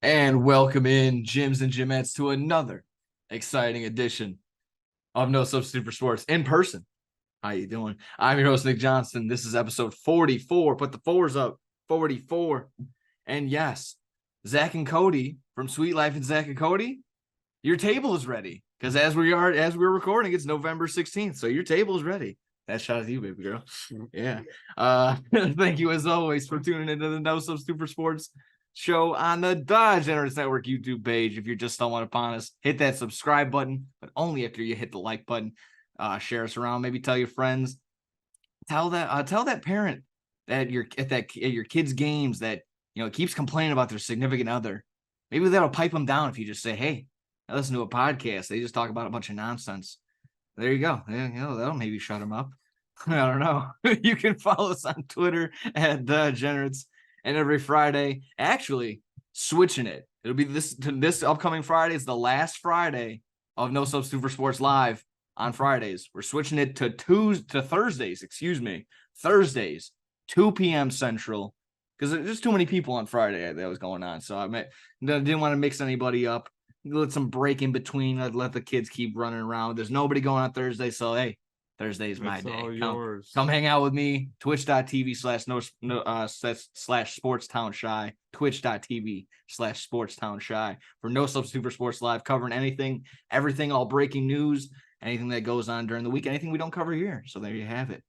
And welcome in, Gyms and Gymettes, to another exciting edition of No Substitute for Sports in person. How you doing? I'm your host, Nick Johnson. This is episode 44. Put the fours up, 44. And yes, Zach and Cody from Sweet Life and Zach and Cody, your table is ready. Because as we're recording, it's November 16th. So your table is ready. That shot at you, baby girl. Yeah. Thank you as always for tuning into the No Substitute for Sports show on the Generous Network YouTube page. If you're just stumbling upon us, hit that subscribe button, but only after you hit the like button. Share us around, maybe tell your friends, tell that parent that you're at your kids' games that keeps complaining about their significant other. Maybe that'll pipe them down if you just say, "Hey, I listen to a podcast. They just talk about a bunch of nonsense." There you go. That'll maybe shut them up. I don't know. You can follow us on Twitter at Degenerates. And every Friday, actually switching it. It'll be this upcoming Friday is the last Friday of No Substitute for Sports Live on Fridays. We're switching it to Thursdays, Thursdays, 2 p.m. Central, because there's just too many people on Friday that was going on. So I didn't want to mix anybody up. Let some break in between. I'd let the kids keep running around. There's nobody going on Thursday, so hey, Thursday is my day. Come hang out with me. Twitch.tv/sportstownshy. Twitch.tv/sportstownshy for No Substitute for Sports Live, covering everything, all breaking news, anything that goes on during the week, anything we don't cover here. So there you have it.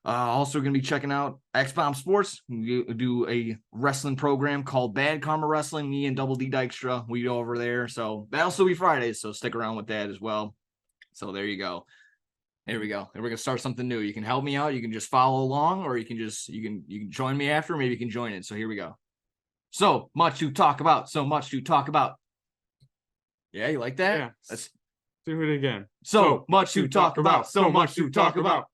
Also going to be checking out X-Bomb Sports. We do a wrestling program called Bad Karma Wrestling. Me and Double D Dykstra, we go over there. So that'll still be Fridays, so stick around with that as well. So there you go. There we go. And we're gonna start something new. You can help me out. You can just follow along, or you can join me after. Maybe you can join it. So here we go. So much to talk about. Yeah, you like that? Yeah. Let's do it again. So much to talk about. So much to talk about.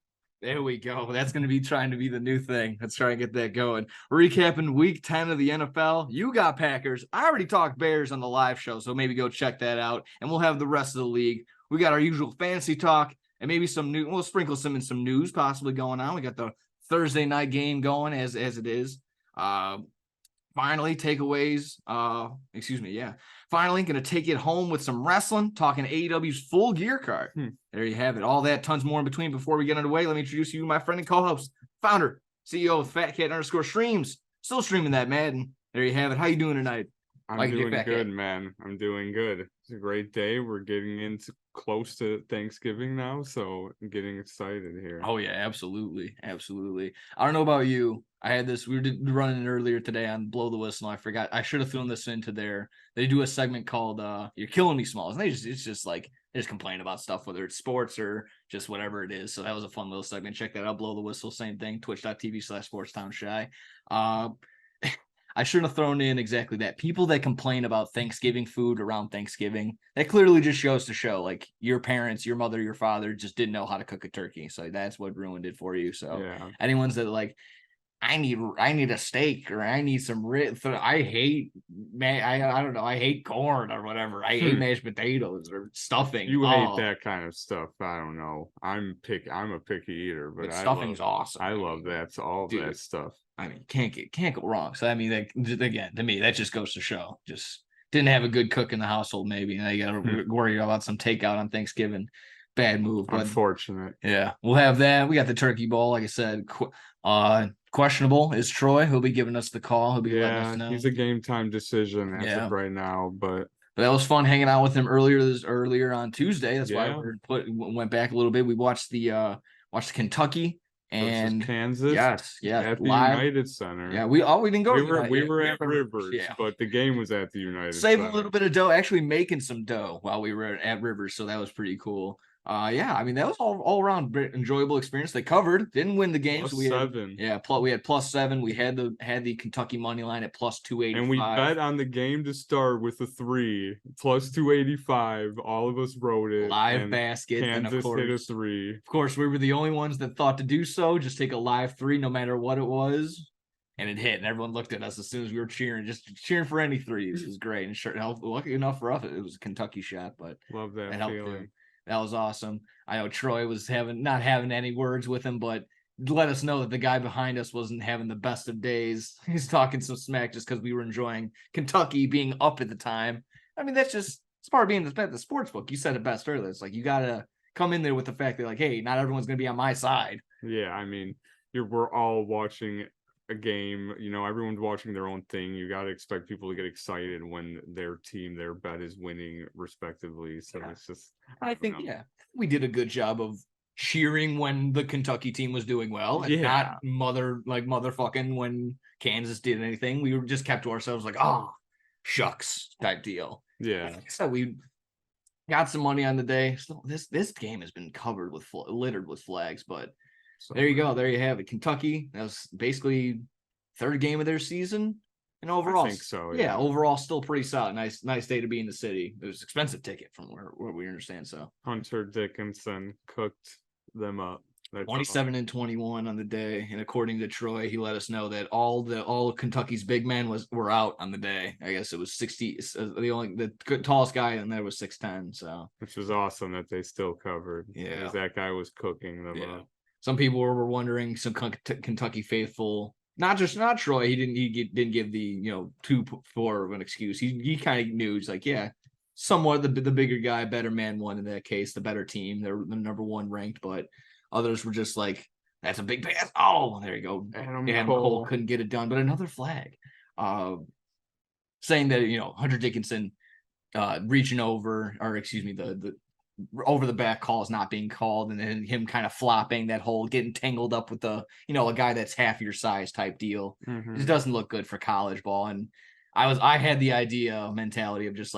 There we go. That's going to be trying to be the new thing. Let's try and get that going. Recapping week 10 of the NFL. You got Packers. I already talked Bears on the live show, so maybe go check that out. And we'll have the rest of the league. We got our usual fantasy talk and maybe some new. We'll sprinkle some news possibly going on. We got the Thursday night game going as it is. Finally, takeaways. Finally, going to take it home with some wrestling, talking AEW's Full Gear card. There you have it. All that, tons more in between. Before we get underway, let me introduce you, my friend and co-host, founder, CEO of FatCat_streams. Still streaming that Madden. There you have it. How you doing tonight? I'm doing good, man. I'm doing good. It's a great day. We're getting into close to Thanksgiving now, so I'm getting excited here. Oh, yeah, absolutely. I don't know about you. I had this, we were running it earlier today on Blow the Whistle. I forgot. I should have thrown this into there. They do a segment called You're Killing Me Smalls. And it's just like, they just complain about stuff, whether it's sports or just whatever it is. So that was a fun little segment. Check that out. Blow the Whistle, same thing. Twitch.tv/sportstownshy. I shouldn't have thrown in exactly that. People that complain about Thanksgiving food around Thanksgiving, that clearly just shows to show, like, your parents, your mother, your father just didn't know how to cook a turkey. So that's what ruined it for you. So anyone's that like, I need a steak, or I need some ribs. I hate, I don't know. I hate corn or whatever. I hate mashed potatoes or stuffing. You hate that kind of stuff. I don't know. I'm a picky eater, but stuffing's awesome. I love that. That stuff. I mean, can't go wrong. So I mean, again, to me, that just goes to show. Just didn't have a good cook in the household, maybe. And you got to worry about some takeout on Thanksgiving. Bad move. But unfortunate. Yeah, we'll have that. We got the turkey bowl, like I said. Questionable is Troy. He'll be giving us the call. He'll be letting us know. He's a game time decision as of right now, but that was fun hanging out with him earlier on Tuesday. That's why we went back a little bit. We watched the Kentucky and Kansas. Yes, at the live. United Center. Yeah, we didn't go. We were at Rivers, but the game was at the United. Saving a little bit of dough, actually making some dough while we were at Rivers, so that was pretty cool. I mean, that was all around enjoyable experience. They covered, didn't win the game. So we had +7. We had the Kentucky money line at +285. And we bet on the game to start with a 3 +285. All of us wrote it. Live basket. Kansas and of course, hit a 3. Of course, we were the only ones that thought to do so. Just take a live 3, no matter what it was. And it hit, and everyone looked at us as soon as we were cheering for any threes. It was great. And sure, lucky enough for us, it was a Kentucky shot, but love that feeling. That was awesome. I know Troy was not having any words with him, but let us know that the guy behind us wasn't having the best of days. He's talking some smack just because we were enjoying Kentucky being up at the time. I mean, it's part of being the sports book. You said it best earlier. It's like you gotta come in there with the fact that, like, hey, not everyone's gonna be on my side. Yeah, I mean, we're all watching a game. Everyone's watching their own thing. You got to expect people to get excited when their team, their bet is winning, respectively. So it's just. I think we did a good job of cheering when the Kentucky team was doing well, and not motherfucking when Kansas did anything. We were just kept to ourselves, like, oh, shucks type deal. Yeah. So we got some money on the day. So this game has been covered with littered with flags, but there you go. There you have it. Kentucky. That was basically third game of their season. And overall, I think so. Yeah, overall still pretty solid. Nice day to be in the city. It was an expensive ticket from where we understand. So Hunter Dickinson cooked them up. 27-21 on the day, and according to Troy, he let us know that all Kentucky's big men were out on the day. I guess it was 60. The tallest guy in there was 6'10". So which was awesome that they still covered. Yeah, because that guy was cooking them up. Some people were wondering, some Kentucky faithful, not Troy. He didn't give the 2-4 of an excuse. He kind of knew. He's like, yeah, somewhat the bigger guy, better man won in that case, the better team. They're the number one ranked, but others were just like, that's a big pass. Oh, there you go. Adam Cole couldn't get it done, but another flag, saying that Hunter Dickinson reaching over, or excuse me, the over the back call is not being called, and then him kind of flopping that hole, getting tangled up with a guy that's half your size type deal. Mm-hmm. It doesn't look good for college ball. And I had the mentality of just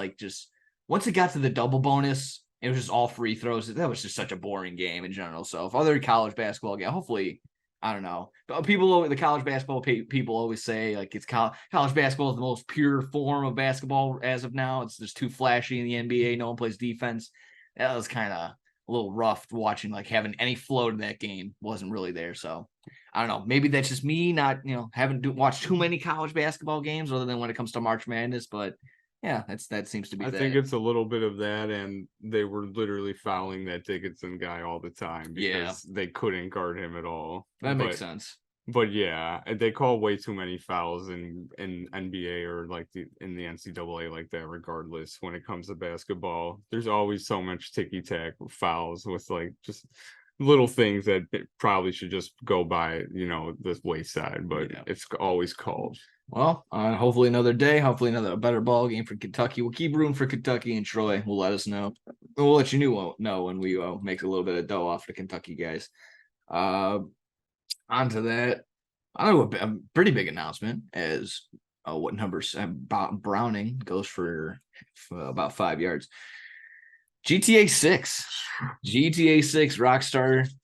once it got to the double bonus, it was just all free throws. That was just such a boring game in general. So if other college basketball game, hopefully, I don't know. But the college basketball people always say, like, it's college basketball is the most pure form of basketball as of now. It's just too flashy in the NBA. No one plays defense. That was kind of a little rough watching, like, having any flow to that game wasn't really there. So I don't know. Maybe that's just me not, haven't watched too many college basketball games other than when it comes to March Madness. But yeah, that seems to be. I think it's a little bit of that, and they were literally fouling that Dickinson guy all the time because they couldn't guard him at all. That makes sense. But yeah, they call way too many fouls in NBA or in the NCAA like that. Regardless, when it comes to basketball, there's always so much ticky tack fouls with just little things that probably should just go by the wayside, but it's always called. Well, hopefully another day, hopefully a better ball game for Kentucky. We'll keep rooting for Kentucky, and Troy will let us know. We'll let you know when we make a little bit of dough off the Kentucky guys. Onto that, I know a pretty big announcement as what numbers Browning goes for about 5 yards. GTA 6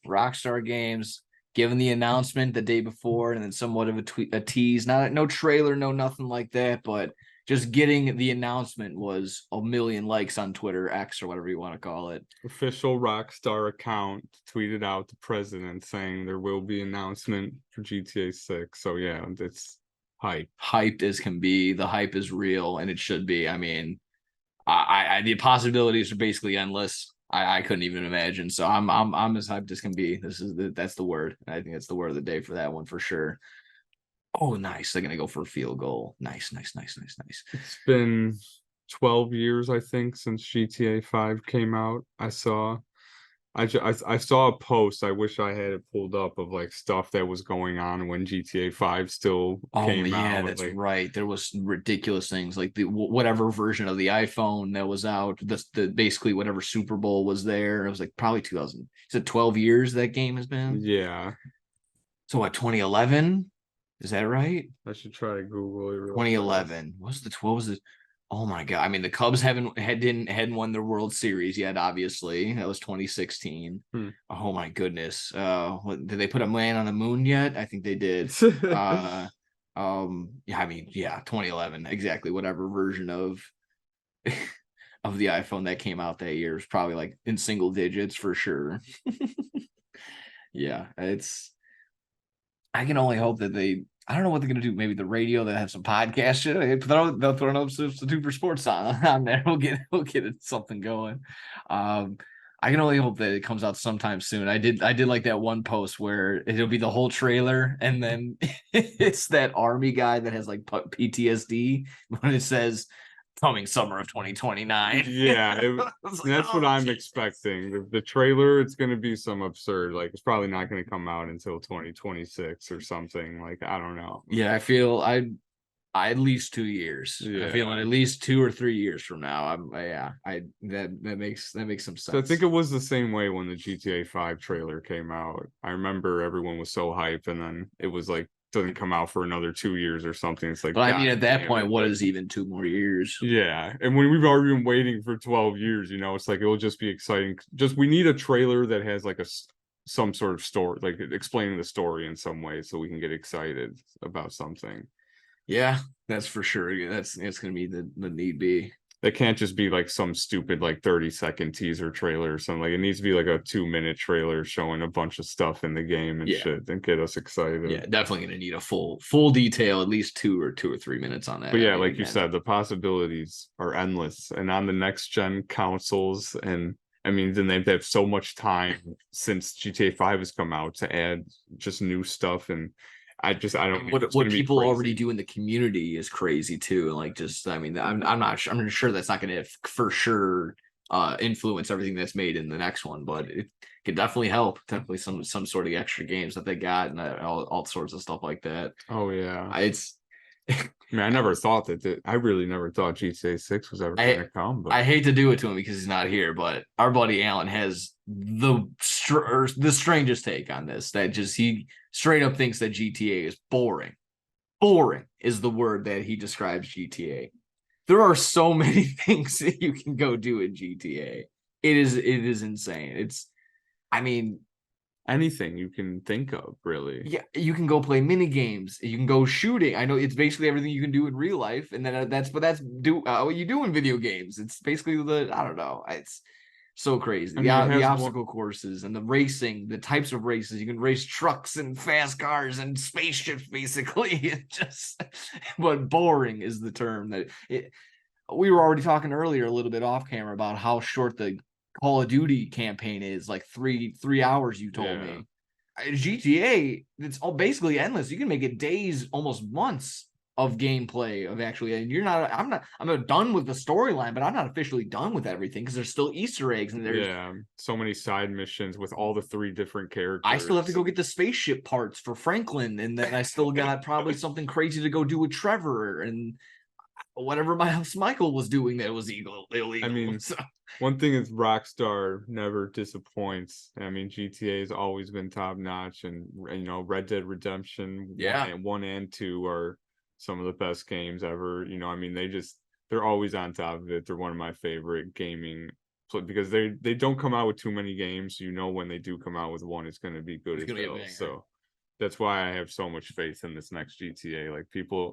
Rockstar Games, given the announcement the day before, and then somewhat of a tease, no trailer, no nothing like that, but just getting the announcement was 1 million likes on Twitter, X, or whatever you want to call it. Official Rockstar account tweeted out the president saying there will be announcement for GTA 6. So yeah, it's hyped as can be. The hype is real, and it should be. I mean, the possibilities are basically endless. I couldn't even imagine. So I'm as hyped as can be. That's the word. I think that's the word of the day for that one for sure. Oh, nice. They're gonna go for a field goal. Nice. It's been 12 years, I think, since GTA 5 came out. I saw a post. I wish I had it pulled up of stuff that was going on when GTA 5 still came out. Yeah, that's right. There was ridiculous things like the whatever version of the iPhone that was out. The basically whatever Super Bowl was there. It was probably 2000. Is it 12 years that game has been? Yeah. So what? 2011. Is that right? I should try to Google it. 2011. What was it? Oh my God. I mean, the Cubs hadn't won their World Series yet, obviously. That was 2016. Oh my goodness. Did they put a man on the moon yet? I think they did. Yeah, I mean, 2011. Exactly. Whatever version of the iPhone that came out that year was probably in single digits for sure. Yeah, I can only hope that I don't know what they're gonna do. Maybe the radio, they have some podcast shit. They'll throw an substitute for sports on there. We'll get something going. I can only hope that it comes out sometime soon. I did like that one post where it'll be the whole trailer, and then it's that army guy that has like PTSD when it says coming summer of 2029. Yeah, Like, that's what oh, I'm Jesus. expecting. The trailer, it's going to be some absurd. Like, it's probably not going to come out until 2026 or something. Like, I don't know. Yeah, I feel I at least 2 years. I feel Yeah. like at least 2 or 3 years from now. I that makes some So I think sense. it was the same way when the GTA 5 trailer came out. I remember everyone was so hyped, and then it was like doesn't come out for another 2 years or something. It's like, But I mean, God at that damn point, it. what Like, is even 2 more years? yeah. And when we've already been waiting for 12 years, it's like it'll just be exciting. Just we need a trailer that has like some sort of story, like explaining the story in some way so we can get excited about something. Yeah, that's for sure. It's gonna be the need be. That can't just be like some stupid like 30-second teaser trailer or something. Like it needs to be like a 2-minute trailer showing a bunch of stuff in the game and Yeah, shit and get us excited. yeah, definitely gonna need a full detail, at least 2 or 3 minutes on that. But I yeah, mean, like you again, said, the possibilities are endless. And on the next gen consoles, and I mean, then they have so much time since GTA 5 has come out to add just new stuff. And I don't know. It's what gonna be people already crazy. do in the community is crazy too. Like, just I mean, I'm not sure. I'm sure that's not gonna for sure influence everything that's made in the next one, but it could definitely help. Definitely some sort of extra games that they got and all sorts of stuff like that. Oh yeah. It's I mean, I never thought I really never thought GTA 6 was ever I gonna come, but I hate to do it to him because he's not here, but our buddy Alan has the strangest take on this. That just he straight up thinks that GTA is boring. Boring is the word that he describes GTA. There are so many things that you can go do in GTA. It is insane. I mean, anything you can think of, really. yeah, you can go play mini games. You can go shooting. I know it's basically everything you can do in real life, and then that's what you do in video games. It's basically I don't know. It's so crazy. I mean, it The has one. obstacle courses and the racing, the types of races. You can race trucks and fast cars and spaceships, basically. It just, but boring is the term that it. We were already talking earlier a little bit off camera about how short the Call of Duty campaign is, like 3 hours. You told Yeah. me GTA, it's all basically endless. You can make it days, almost months of gameplay of actually, and I'm not done with the storyline, but I'm not officially done with everything because there's still Easter eggs and there's Yeah, so many side missions with all the 3 different I still have to characters. go get the spaceship parts for Franklin, and then I still got probably something crazy to go do with Trevor and whatever Michael was doing that was illegal. I mean, So one thing is Rockstar never disappoints. I mean, GTA has always been top notch, and Red Dead Redemption yeah, 1 and 2 are some of the best games ever. I mean, they're always on top of it. They're one of my favorite gaming because they don't come out with too many games. When they do come out with one, it's going to be good it's as gonna be a hell. banger. So that's why I have so much faith in this next GTA. Like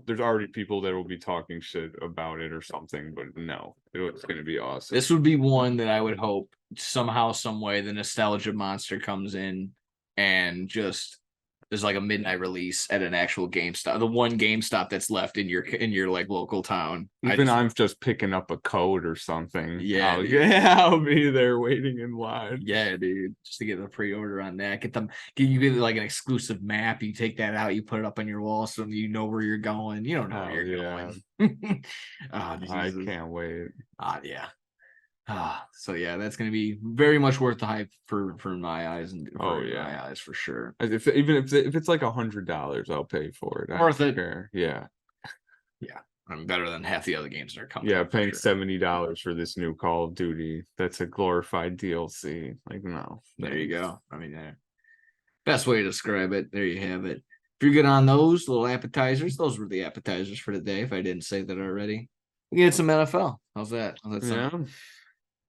there's already people that will be talking shit about it or something, but no, it's going to be awesome. This would be one that I would hope somehow, some way, the nostalgia monster comes in and just there's like a midnight release at an actual GameStop, the one GameStop that's left in your like local town. Even I'm just picking up a code or something. Yeah, I'll be there waiting in line. yeah, dude, just to get the pre-order on that. You get like an exclusive map. You take that out, you put it up on your wall, so you know where you're going. You don't know where Oh you're yeah, going. Oh, I Jesus. can't wait. Yeah. So yeah, that's gonna be very much worth the hype for my eyes and Oh for yeah, my eyes for sure. even if it's like $100, I'll pay for it. I Worth don't it. care. Yeah, Yeah, I'm better than half the other games that are coming yeah, out. For paying sure. $70 for this new Call of Duty. That's a glorified DLC. Like no, There you thanks. go. I mean, best way to describe it. There you have it. If you're good on those little appetizers, those were the appetizers for today. If I didn't say that already, we get some NFL. How's that? How's that sound? Yeah.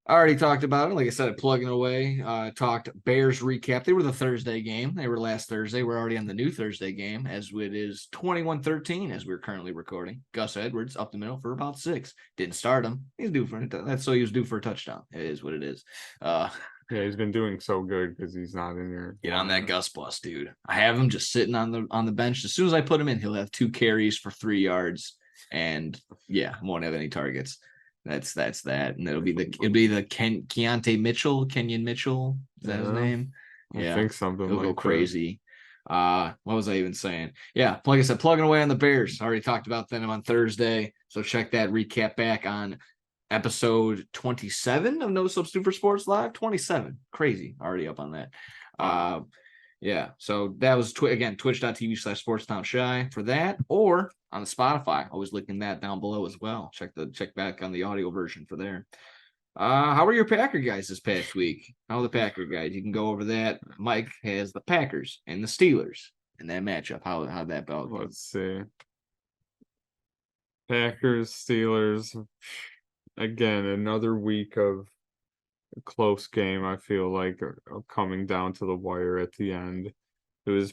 I already talked about it. Like I said, plugging away. Talked Bears recap. They were the Thursday game. They were last Thursday. We're already on the new Thursday game as it is 21-13 as we're currently recording. Gus Edwards up the middle for about 6. Didn't start him. He's due for that's so he was due for a touchdown. It is what it is. Yeah, he's been doing so good because he's not in here. Get on that Gus bus, dude. I have him just sitting on the bench. As soon as I put him in, he'll have 2 carries for 3 yards, and yeah, won't have any targets. That's that, and it'll be the Keontae Mitchell, Kenyon Mitchell. Is that his Yeah, name? I Yeah, think something he'll go like that. crazy. What was I even saying? Yeah, like I said, plugging away on the Bears. I already talked about them on Thursday, so check that recap back on episode 27 of No Substitute Sports Live. 27, crazy, already up on that. Wow. Yeah, so that was again twitch.tv/sportstownshy for that, or on the Spotify. Always linking that down below as well. Check back on the audio version for there. How were your Packer guys this past week? How are the Packer guys? You can go over that. Mike has the Packers and the Steelers in that matchup. How that belt goes. Let's see. Packers, Steelers. Again, another week of a close game. I feel like coming down to the wire at the end. It was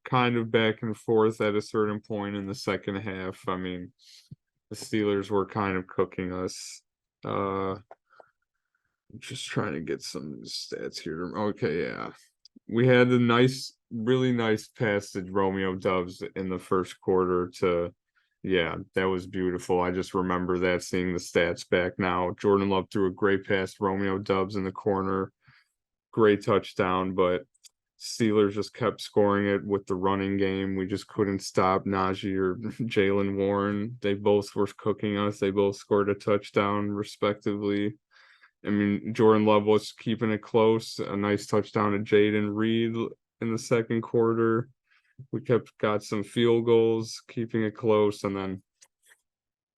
kind of back and forth at a certain point in the second half. I mean, the Steelers were kind of cooking us. Just trying to get some stats here. Okay, yeah. We had a really nice pass to Romeo Doubs in the first quarter yeah, that was beautiful. I just remember that, seeing the stats back now. Jordan Love threw a great pass to Romeo Doubs in the corner. Great touchdown, but Steelers just kept scoring it with the running game. We just couldn't stop Najee or Jalen Warren. They both were cooking us. They both scored a touchdown respectively. I mean, Jordan Love was keeping it close. A nice touchdown to Jaden Reed in the second quarter. We got some field goals, keeping it close, and then,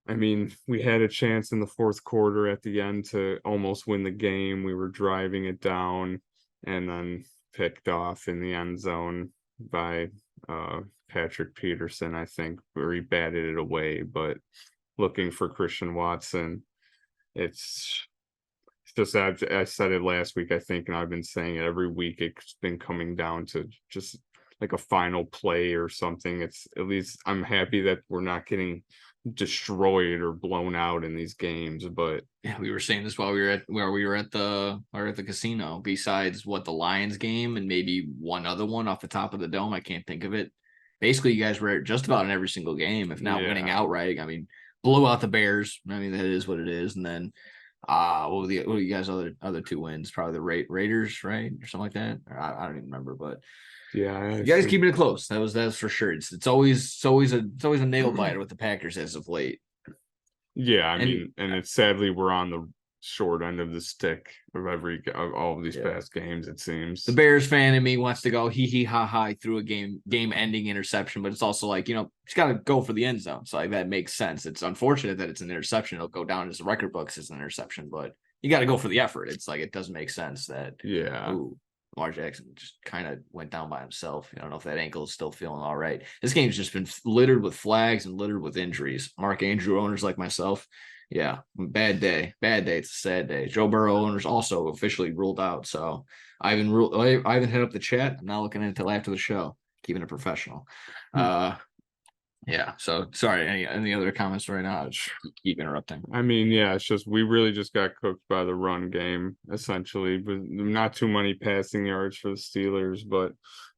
I mean, we had a chance in the fourth quarter at the end to almost win the game. We were driving it down, and then picked off in the end zone by Patrick Peterson, I think, where he batted it away. But looking for Christian Watson, it's just, I said it last week, I think, and I've been saying it every week. It's been coming down to just like a final play or something. It's, at least I'm happy that we're not getting destroyed or blown out in these games. But Yeah, we were saying this while we were at the casino. Besides what the Lions game and maybe one other one off the top of the dome, I can't think of it. Basically, you guys were just about in every single game, if not winning yeah, outright. I mean, blew out the Bears. I mean, that is what it is. And then what were you guys other two wins? Probably the Raiders, right? Or something like that. Or I don't even remember, but yeah, you guys keeping it close. That's for sure. It's always a nail biter with the Packers as of late. yeah. I And mean, and it's, sadly, we're on the short end of the stick of all of these yeah. past games, it The seems. Bears fan in me wants to go hee hee ha ha through a game ending interception, but it's also like, he's got to go for the end zone. So like that makes sense. It's unfortunate that it's an interception. It'll go down as the record books as an interception, but you got to go for the effort. It's like, it doesn't make sense that, Yeah, Lamar Jackson just kind of went down by himself. I don't know if that ankle is still feeling all right. This game's just been littered with flags and littered with injuries. Mark Andrew owners like myself, yeah, bad day. Bad day. It's a sad day. Joe Burrow owners also officially ruled out. So I haven't hit up the chat. I'm not looking until after the show, keeping it professional. Yeah. So sorry. Any other comments right now? I just keep interrupting. I mean, yeah, it's just, we really just got cooked by the run game, essentially. But not too many passing yards for the Steelers, but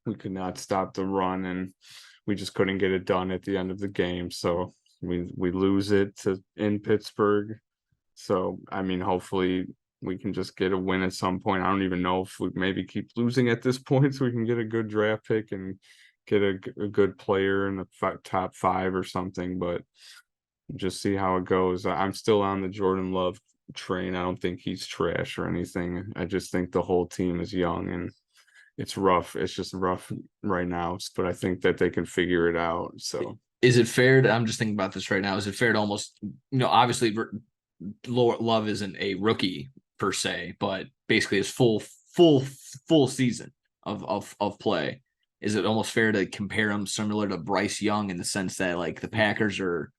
we could not stop the run, and we just couldn't get it done at the end of the game. So we lose it in Pittsburgh. So I mean, hopefully we can just get a win at some point. I don't even know if we maybe keep losing at this point, so we can get a good draft pick and get a good player in the top 5 or something. But just see how it goes. I'm still on the Jordan Love train. I don't think he's trash or anything. I just think the whole team is young, and it's rough. It's just rough right now, but I think that they can figure it out. So Is it fair I'm just thinking about this right now. Is it fair to almost, obviously Love isn't a rookie per se, but basically his full season of play. Is it almost fair to compare him similar to Bryce Young in the sense that like the Packers are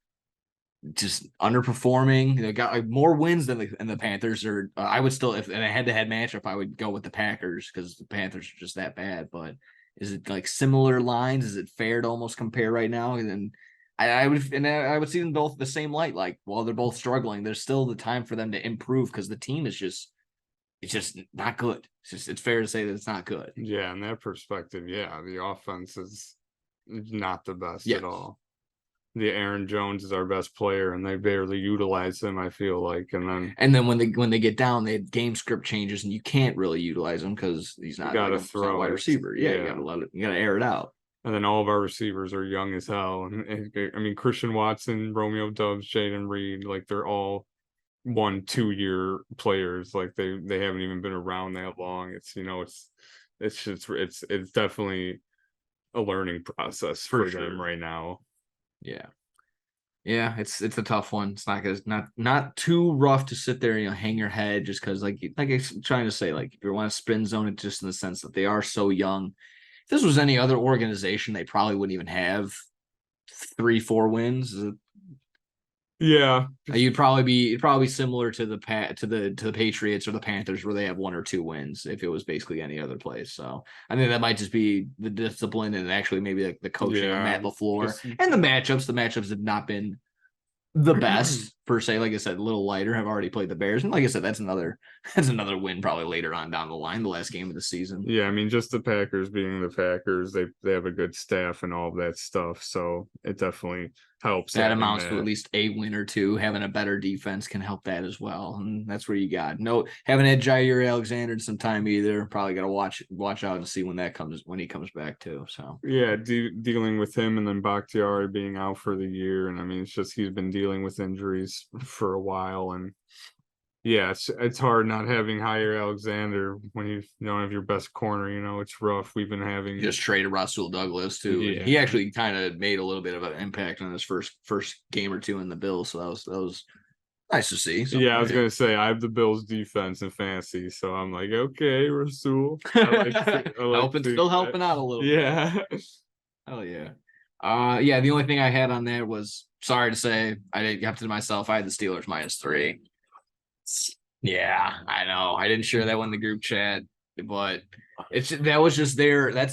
just underperforming? They got like more wins than the Panthers are. I would still, if in a head-to-head matchup, I would go with the Packers because the Panthers are just that bad. But is it like similar lines? Is it fair to almost compare right now? And I would see them both the same light. Like while they're both struggling, there's still the time for them to improve because the team is just not good. It's fair to say that it's not good. yeah, in that perspective, yeah, the offense is not the best Yeah. at all. the Aaron Jones is our best player, and they barely utilize him, I feel like. And then when they get down, they game script changes, and you can't really utilize him because he's not gotta like a wide throw it. receiver. Yeah, you Yeah. gotta let it. You gotta air it out. And then all of our receivers are young as hell. I mean, Christian Watson, Romeo Doubs, Jaden Reed, like they're all 1-2 year players. Like they haven't even been around that long. It's it's definitely a learning process for them right now. Yeah. Yeah, it's a tough one. It's not too rough to sit there and hang your head just because like I'm trying to say, like if you want to spin zone it just in the sense that they are so young. If this was any other organization, they probably wouldn't even have 3-4 wins. Yeah, It'd probably be similar to the Patriots or the Panthers where they have 1 or 2 wins if it was basically any other place. So I think that might just be the discipline and actually maybe like the coaching of Matt LaFleur and the matchups. The matchups have not been the best per se. Like I said, a little lighter. Have already played the Bears, and like I said, that's another win probably later on down the line, the last game of the season. Yeah, I mean, just the Packers being the Packers, they have a good staff and all of that stuff, so it definitely helps. That amounts to at least a win or two. Having a better defense can help that as well, and that's where you got haven't had Jair Alexander in some time either. Probably got to watch out and see when he comes back too. So yeah, dealing with him and then Bakhtiari being out for the year, and I mean, it's just he's been dealing with injuries for a while, and yeah, it's hard not having Jair Alexander when you don't have your best corner. It's rough. We've been having just traded Rasul Douglas too. Yeah. He actually kind of made a little bit of an impact on his first game or two in the Bills. So that was nice to see. Yeah, I was gonna say I have the Bills defense in fantasy, so I'm like, okay, Rasul. Still helping out a little bit. Yeah. Hell yeah. Yeah, the only thing I had on there was sorry to say, I didn't have to myself, I had the Steelers -3. Yeah, I know. I didn't share that one in the group chat, but that's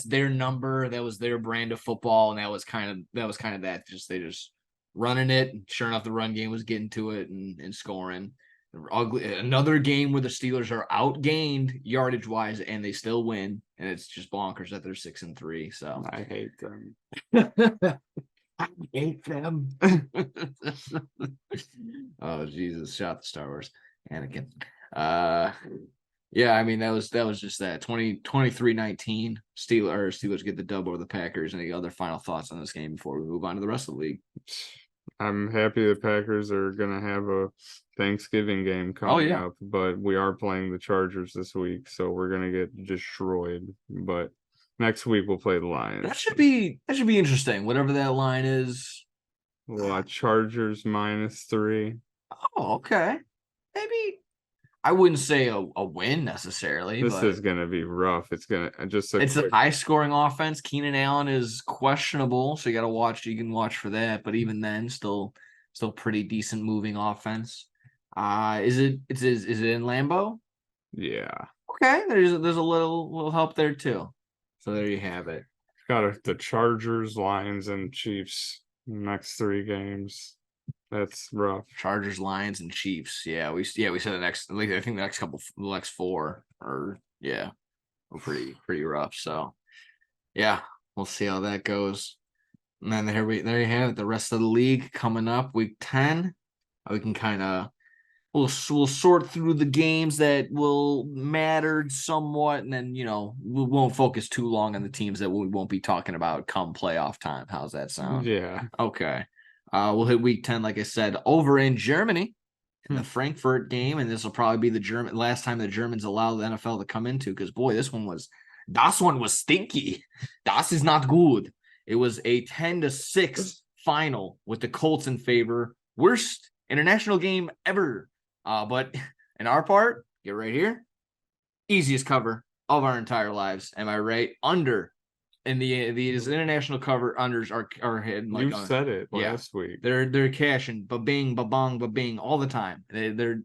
their number. That was their brand of football, and that was kind of that. They just running it. Sure enough, the run game was getting to it and scoring. Another game where the Steelers are outgained yardage wise, and they still win, and it's just bonkers that they're 6-3. So I hate them. I hate them. Oh Jesus! Shout to Star Wars, Anakin. Yeah, I mean that was just that 23-19. Steelers get the dub over the Packers. Any other final thoughts on this game before we move on to the rest of the league? I'm happy the Packers are gonna have a Thanksgiving game coming up, but we are playing the Chargers this week, so we're gonna get destroyed. But next week we'll play the Lions. That should be interesting. Whatever that line is. Chargers -3. Oh, okay. Maybe I wouldn't say a win necessarily. This is gonna be rough. It's a high scoring offense. Keenan Allen is questionable, so you got to watch. You can watch for that, but even then, still pretty decent moving offense. Is it in Lambeau? Yeah. Okay, there's a little help there too. So there you have it. Got the Chargers, Lions, and Chiefs next 3 games. That's rough. Chargers, Lions, and Chiefs. Yeah, we said the next. I think the next 4 are we're pretty rough. So yeah, we'll see how that goes. And then there you have it. The rest of the league coming up, week 10. We can kind of we'll sort through the games that will matter somewhat, and then we won't focus too long on the teams that we won't be talking about come playoff time. How's that sound? Yeah. Okay. We'll hit week 10, like I said, over in Germany in the Frankfurt game, and this will probably be the last time the Germans allow the NFL to come into, because boy, this one was stinky. Das is not good. It was a 10-6 final with the Colts in favor. Worst international game ever. But in our part, get right here, easiest cover of our entire lives. Am I right? Under. And these international cover unders are hitting like you said it last week. They're cashing ba-bing, ba-bong, ba-bing all the time. They're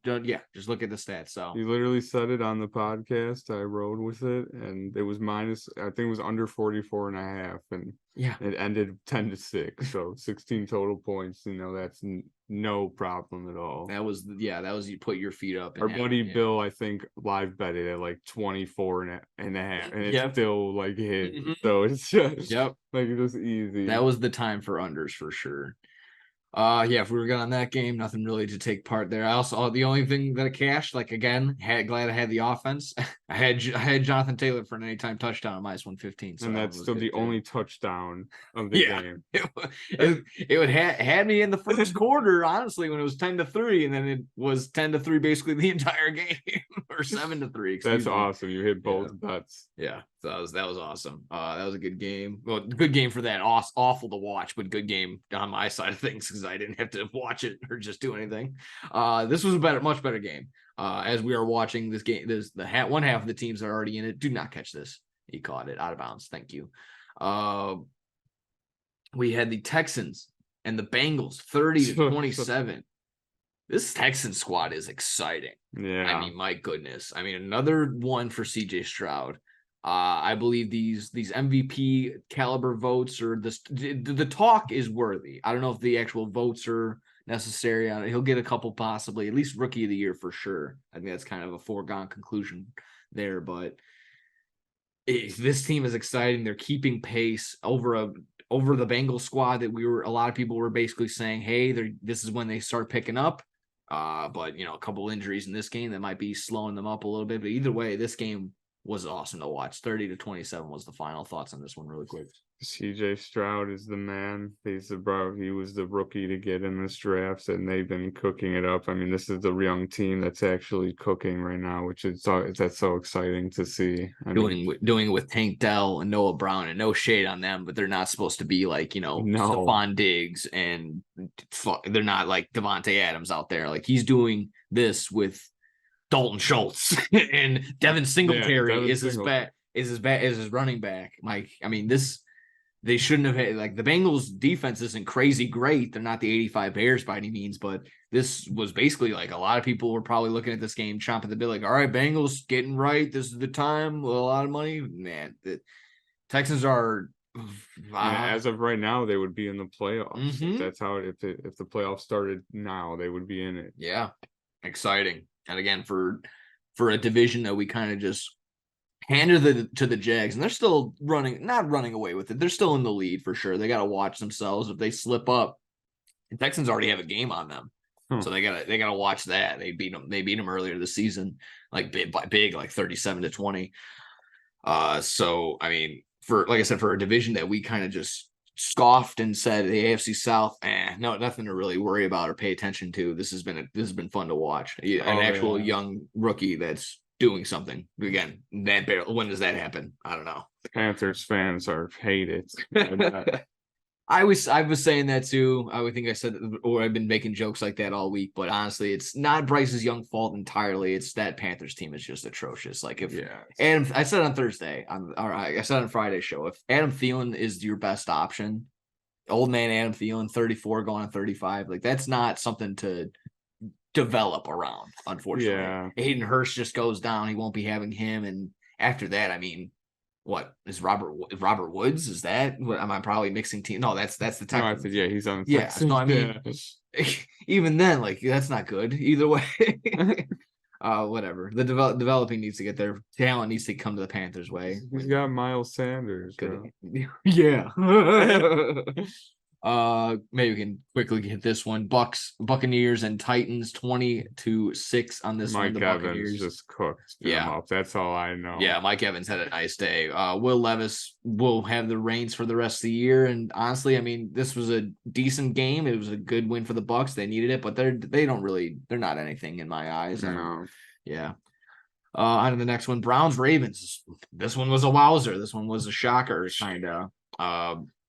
just look at the stats. So you literally said it on the podcast. I rode with it, and it was I think it was under 44.5, and it ended 10-6, so 16 total points. That's no problem at all. That was you put your feet up. Our buddy Bill, I think, live betted at like 24.5, and it's still hit. So it's just like it was easy. That was the time for unders for sure. Yeah, if we were good on that game, nothing really to take part there. I also the only thing that I cashed, like again, glad I had the offense. I had Jonathan Taylor for an anytime touchdown at -115, so And that that's one was still good the too. only touchdown of the Yeah, game. it would had me in the first quarter, honestly, when it was 10-3, and then it was 10-3 basically the entire game, or 7-3, That's excuse me. awesome. You hit Yeah. both bets. Yeah, so that was awesome. That was a good game. Well, good game for that. Awful to watch, but good game on my side of things because I didn't have to watch it or just do anything. This was a much better game. As we are watching this game, there's one half of the teams that are already in it. Do not catch this. He caught it out of bounds. Thank you. We had the Texans and the Bengals 30-27. This Texans squad is exciting. Yeah. I mean, my goodness. I mean, another one for CJ Stroud. I believe these MVP caliber votes or the talk is worthy. I don't know if the actual votes are necessary on it. He'll get a couple possibly, at least rookie of the year for sure. I think that's kind of a foregone conclusion there, but this team is exciting. They're keeping pace over the Bengals squad that a lot of people were basically saying, hey, this is when they start picking up. But a couple injuries in this game that might be slowing them up a little bit. But either way, this game was awesome to watch. 30-27 was the final. Thoughts on this one really quick. CJ Stroud is the man. He's the bro. He was the rookie to get in this draft, and they've been cooking it up. I mean, this is the young team that's actually cooking right now, which is that's so exciting to see. Doing it with Tank Dell and Noah Brown, and no shade on them, but they're not supposed to be like No. Stephon Diggs, and they're not like Devontae Adams out there. Like he's doing this with Dalton Schultz and Devin Singletary is his running back. Mike, I mean they shouldn't have had, like, the Bengals defense isn't crazy great. They're not the 85 Bears by any means, but this was basically like a lot of people were probably looking at this game, chomping the bit, like, all right, Bengals getting right. This is the time with a lot of money. Man, the Texans are as of right now, they would be in the playoffs. Mm-hmm. That's how if the playoffs started now, they would be in it. Yeah, exciting. And again, for a division that we kind of just handed to the Jags, and they're still not running away with it. They're still in the lead for sure. They got to watch themselves. If they slip up, the Texans already have a game on them, so they gotta watch that. They beat them earlier this season, like big, like 37-20. So I mean, like I said, for a division that we kind of just scoffed and said the AFC South, no, nothing to really worry about or pay attention to. This has been fun to watch. An actual young rookie that's doing something again. When does that happen? I don't know. Panthers fans hate it. I was saying that too. I would think I said, or I've been making jokes like that all week. But honestly, it's not Bryce's Young fault entirely. It's that Panthers team is just atrocious. Like Adam, I said on Thursday, I said on Friday's show, if Adam Thielen is your best option, old man Adam Thielen, 34 going on 35, like that's not something to develop around, unfortunately. Yeah. Hayden Hurst just goes down. He won't be having him. And after that, I mean, what is Robert Woods? Is that what am I probably mixing team? No, that's the Texans. No, I said, yeah, he's on. Yeah. No, I mean, even then, like that's not good either way. Whatever. The developing needs to get their talent needs to come to the Panthers way. He's got Miles Sanders. Yeah. Maybe we can quickly hit this one. Buccaneers and Titans 20-6 on this one. Mike Evans just cooked them up. That's all I know. Yeah, Mike Evans had a nice day. Will Levis will have the reins for the rest of the year. And honestly, I mean, this was a decent game. It was a good win for the Bucs. They needed it, but they're not anything in my eyes. No. Yeah. On to the next one. Browns Ravens. This one was a wowzer. This one was a shocker, kind of.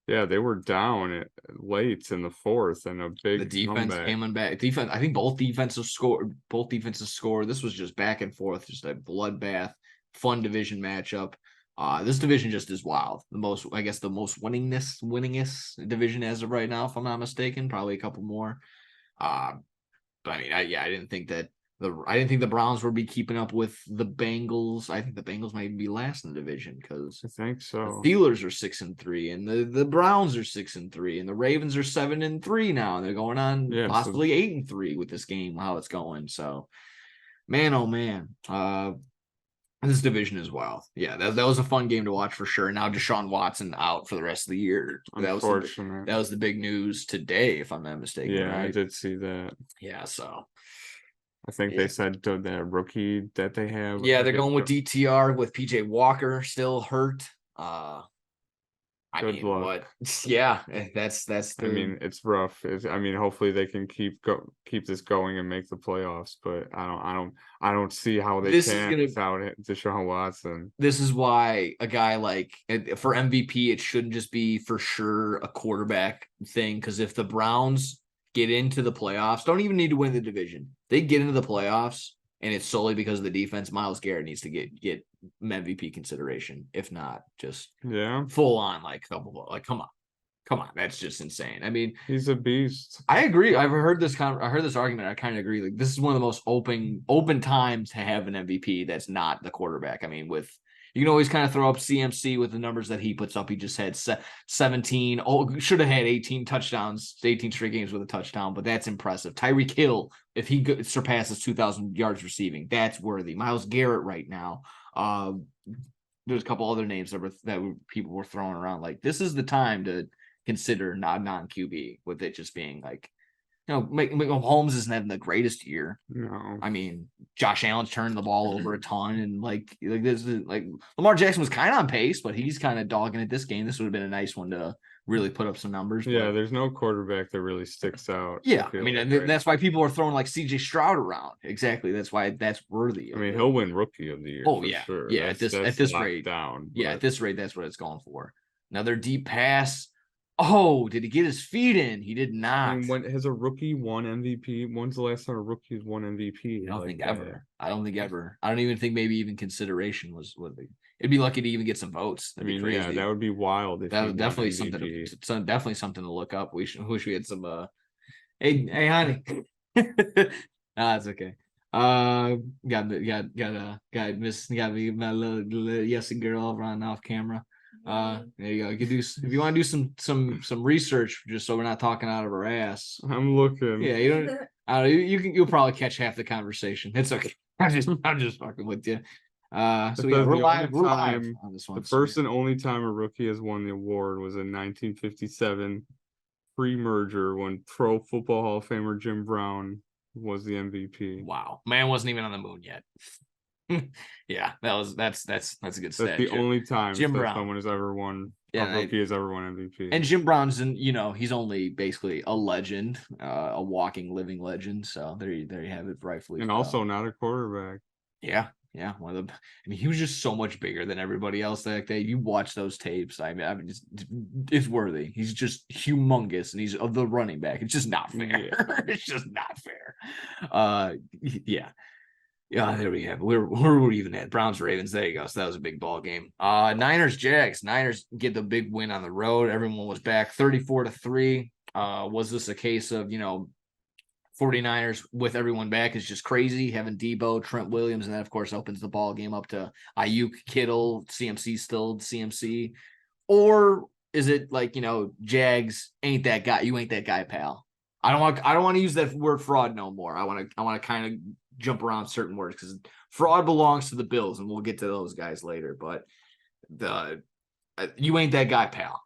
Yeah, they were down late in the fourth, and a big the defense comeback. came back. Defense, I think both defenses scored. This was just back and forth, just a bloodbath, fun division matchup. This division just is wild. The most winningest division as of right now, if I'm not mistaken. Probably a couple more. But I mean, I didn't think that the Browns would be keeping up with the Bengals. I think the Bengals might even be last in the division because I think so. The Steelers are 6-3, and the Browns are 6-3, and the Ravens are 7-3 now. And they're going on possibly 8-3 with this game. How it's going. So, man, oh man. This division as well. Yeah, that was a fun game to watch for sure. Now Deshaun Watson out for the rest of the year. Unfortunate. That was the big news today, if I'm not mistaken. Yeah, I Right? did see that. Yeah. So I think yeah, they said that rookie that they have. yeah, they're going with DTR with PJ Walker still hurt. I Good mean, luck. what? Yeah, that's I mean, it's rough. I mean, hopefully they can keep this going and make the playoffs. But I don't see how they this is can gonna without it. Deshaun Watson. this is why a guy like for MVP, it shouldn't just be for sure a quarterback thing. Because if the Browns get into the playoffs, don't even need to win the division. They get into the playoffs, and it's solely because of the defense. Myles Garrett needs to get MVP consideration. If not, just Yeah, full on like come on, that's just insane. I mean, he's a beast. I agree. I heard this argument. I kind of agree. Like this is one of the most open times to have an MVP that's not the quarterback. I mean, with you can always kind of throw up CMC with the numbers that he puts up. He just had 17. Oh, should have had 18 touchdowns, 18 straight games with a touchdown, but that's impressive. Tyreek Hill, if he surpasses 2,000 yards receiving, that's worthy. Myles Garrett right now. There's a couple other names that people were throwing around. Like this is the time to consider non QB with it just being like, Holmes isn't having the greatest year. No. I mean, Josh Allen's turning the ball over a ton, and like this is like Lamar Jackson was kind of on pace, but he's kind of dogging it this game. This would have been a nice one to really put up some numbers. Yeah, but, there's no quarterback that really sticks out. yeah, I mean, that's why people are throwing like CJ Stroud around. Exactly, that's why that's worthy. I mean, he'll win Rookie of the Year. Oh for yeah, sure. Yeah. That's At this locked rate, down. Yeah, at this rate, that's what it's going for. Another deep pass. Oh, did he get his feet in? He did not. I mean, when has a rookie won MVP? When's the last time a rookie has won MVP? I don't think ever. I don't think ever. I don't even think maybe even consideration would be. It'd be lucky to even get some votes. That'd be crazy. Yeah, that would be wild. If that he would won definitely MVP. definitely something to look up. Wish we had some. Hey, honey. Nah, it's okay. Got me my little yes girl over on off camera. There you go. You could do if you want to do some research, just so we're not talking out of our ass. I'm looking. Yeah, you don't. You'll probably catch half the conversation. It's okay. I'm just fucking with you. So yeah, we're live on this one. The first and only time a rookie has won the award was in 1957, pre-merger, when Pro Football Hall of Famer Jim Brown was the MVP. Wow, man wasn't even on the moon yet. Yeah, that's a good stat. That's the only time Jim Brown. someone has ever won. Yeah, a rookie has ever won MVP. And Jim Brown's, he's only basically a legend, a walking, living legend. So there you have it, rightfully. And also not a quarterback. Yeah, one of the. I mean, he was just so much bigger than everybody else that day. You watch those tapes. I mean, it's worthy. He's just humongous, and he's of the running back. It's just not fair. Yeah. It's just not fair. Yeah. Yeah, there we have. Where were we even at? Browns Ravens. There you go. So that was a big ball game. Niners Jags. Niners get the big win on the road. Everyone was back 34-3. Was this a case of 49ers with everyone back is just crazy? Having Debo, Trent Williams, and that of course opens the ball game up to Ayuk, Kittle, CMC still CMC, or is it like Jags ain't that guy? You ain't that guy, pal. I don't want to use that word fraud no more. I want to kind of jump around certain words because fraud belongs to the Bills, and we'll get to those guys later. But you ain't that guy, pal.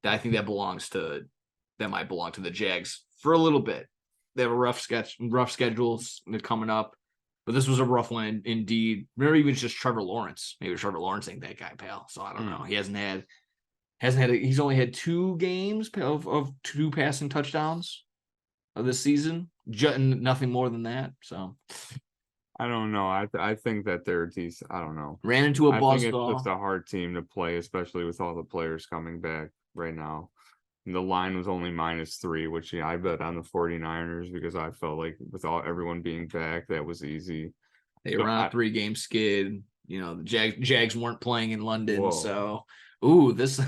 I think that might belong to the Jags for a little bit. They have a rough schedules coming up, but this was a rough one indeed. Maybe even just Trevor Lawrence. Maybe Trevor Lawrence ain't that guy, pal. So I don't know. He hasn't had. He's only had 2 games of 2 passing touchdowns of this season. Nothing more than that. So I don't know. I think that they're decent. I don't know. Ran into a buzzsaw. I think it's just a hard team to play, especially with all the players coming back right now. And the line was only -3, which I bet on the 49ers because I felt like with everyone being back, that was easy. They were on a 3-game skid. The Jags weren't playing in London, Whoa. So this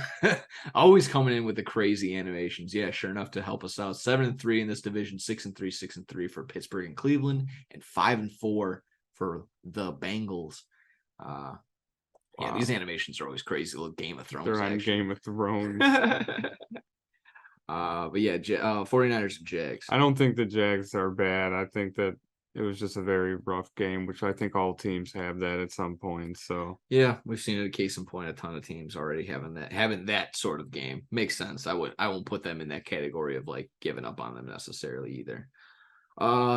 always coming in with the crazy animations. Yeah, sure enough to help us out. 7-3 in this division, 6-3, 6-3 for Pittsburgh and Cleveland, and 5-4 for the Bengals. Wow. Yeah, these animations are always crazy. Little Game of Thrones. They're on Game of Thrones. But yeah, 49ers and Jags. I don't think the Jags are bad. I think that It was just a very rough game, which I think all teams have that at some point. So Yeah, we've seen it a case in point. A ton of teams already having that sort of game. Makes sense. I won't put them in that category of like giving up on them necessarily either.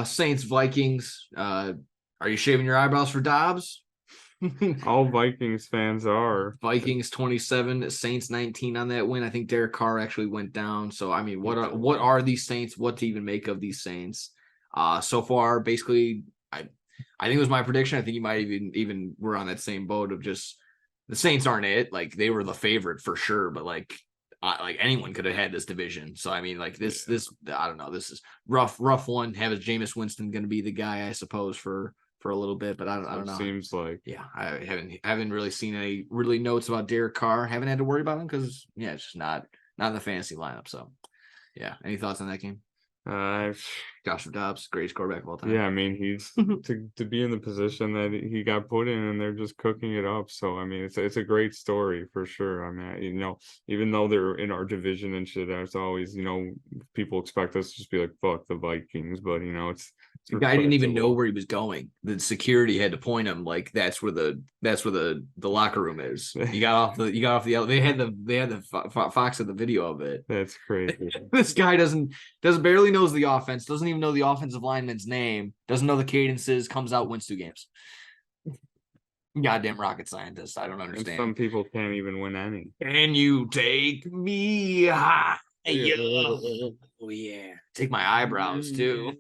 Saints Vikings. Are you shaving your eyebrows for Dobbs? all Vikings fans are. Vikings 27, Saints 19 on that win. I think Derek Carr actually went down. So I mean, He did. what are these Saints? What to even make of these Saints? So far, basically, I think it was my prediction. I think you might even were on that same boat of just the Saints aren't it. Like they were the favorite for sure, but like anyone could have had this division. So I mean, like this I don't know. This is rough one. Have Jameis Winston going to be the guy, I suppose, for a little bit, but I don't know. Seems like I haven't really seen any really notes about Derek Carr. Haven't had to worry about him because it's just not in the fantasy lineup. So yeah, any thoughts on that game? Joshua Dobbs, greatest quarterback of all time. Yeah, I mean he's to be in the position that he got put in, and they're just cooking it up. So I mean, it's a great story for sure. I mean, even though they're in our division and shit, there's always people expect us to just be like fuck the Vikings, but it's the guy didn't even know where he was going. The security had to point him like that's where the locker room is. You got off the they had the Fox of the video of it. That's crazy. This guy doesn't barely knows the offense, doesn't even know the offensive lineman's name, doesn't know the cadences, comes out, wins 2 games. Goddamn rocket scientist. I don't understand. And some people can't even win any. Can you take me high? Oh yeah. Take my eyebrows too.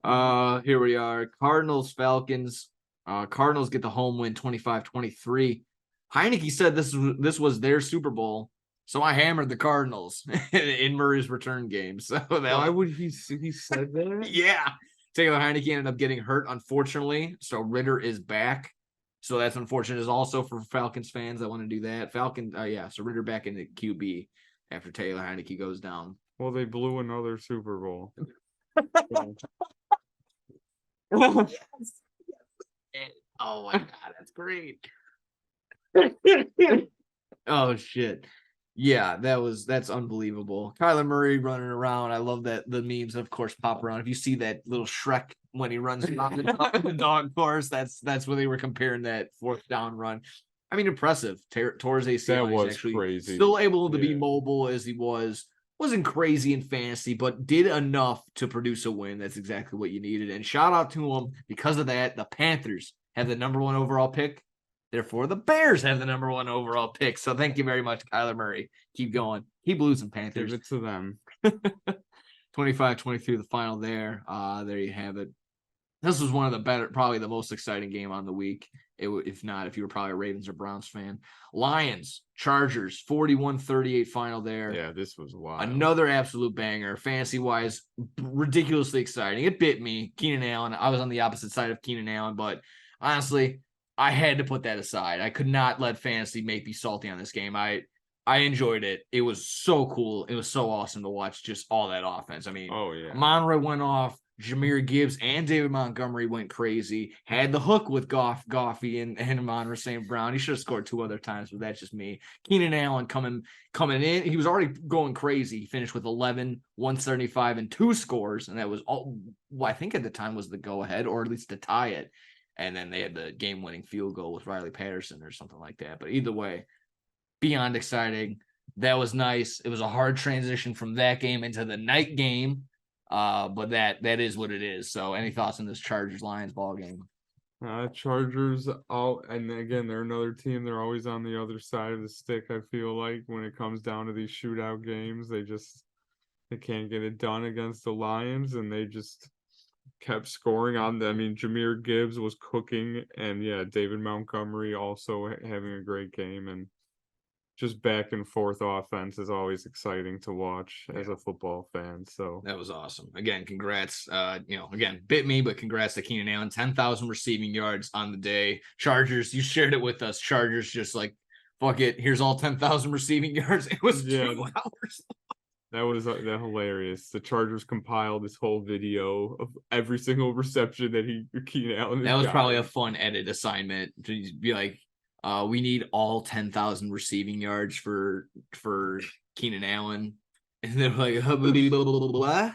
Here we are. Cardinals, Falcons. Cardinals get the home win 25-23. Heineke said this was their Super Bowl. So I hammered the Cardinals in Murray's return game. So why would he said that? Yeah. Taylor Heineke ended up getting hurt, unfortunately. So Ritter is back. So that's unfortunate. Is also for Falcons fans that want to do that. So Ritter back in the QB after Taylor Heineke goes down. Well, they blew another Super Bowl. Yes. Oh my God, that's great. Oh shit. Yeah, that's unbelievable. Kyler Murray running around. I love that the memes, of course, pop around. If you see that little Shrek when he runs around the dog course, that's where they were comparing that 4th down run. I mean, impressive. Tore his ACL. That was actually crazy. Still able to be mobile as he was. Wasn't crazy in fantasy, but did enough to produce a win. That's exactly what you needed. And shout out to him because of that. The Panthers have the number 1 overall pick. Therefore, the Bears have the number 1 overall pick. So thank you very much, Kyler Murray. Keep going. Keep losing, Panthers. Give it to them. 25-23, the final there. There you have it. This was one of the better, probably the most exciting game on the week. If you were probably a Ravens or Browns fan. Lions, Chargers, 41-38 final there. Yeah, this was wild. Another absolute banger. Fantasy-wise, ridiculously exciting. It bit me. Keenan Allen. I was on the opposite side of Keenan Allen, but honestly, I had to put that aside. I could not let fantasy make me salty on this game. I enjoyed it. It was so cool. It was so awesome to watch just all that offense. I mean, Monroe went off. Jahmyr Gibbs and David Montgomery went crazy. Had the hook with Goffey and Monroe St. Brown. He should have scored 2 other times, but that's just me. Keenan Allen coming in. He was already going crazy. He finished with 11, 175, and 2 scores. And that was all, I think at the time was the go-ahead, or at least to tie it. And then they had the game-winning field goal with Riley Patterson or something like that. But either way, beyond exciting. That was nice. It was a hard transition from that game into the night game. But that is what it is. So any thoughts on this Chargers-Lions ball game? Chargers, and again, they're another team. They're always on the other side of the stick, I feel like, when it comes down to these shootout games. They can't get it done against the Lions, and they just kept scoring on them. I mean, Jahmyr Gibbs was cooking, and David Montgomery also having a great game, and just back and forth offense is always exciting to watch as a football fan. So that was awesome. Again, congrats. Again, bit me, but congrats to Keenan Allen. 10,000 receiving yards on the day. Chargers, you shared it with us. Chargers just like, fuck it. Here's all 10,000 receiving yards. It was 2 hours. That was hilarious. The Chargers compiled this whole video of every single reception that Keenan Allen. That was probably a fun edit assignment to be like, we need all 10,000 receiving yards for Keenan Allen. And they're like, blah, blah, blah, blah, blah.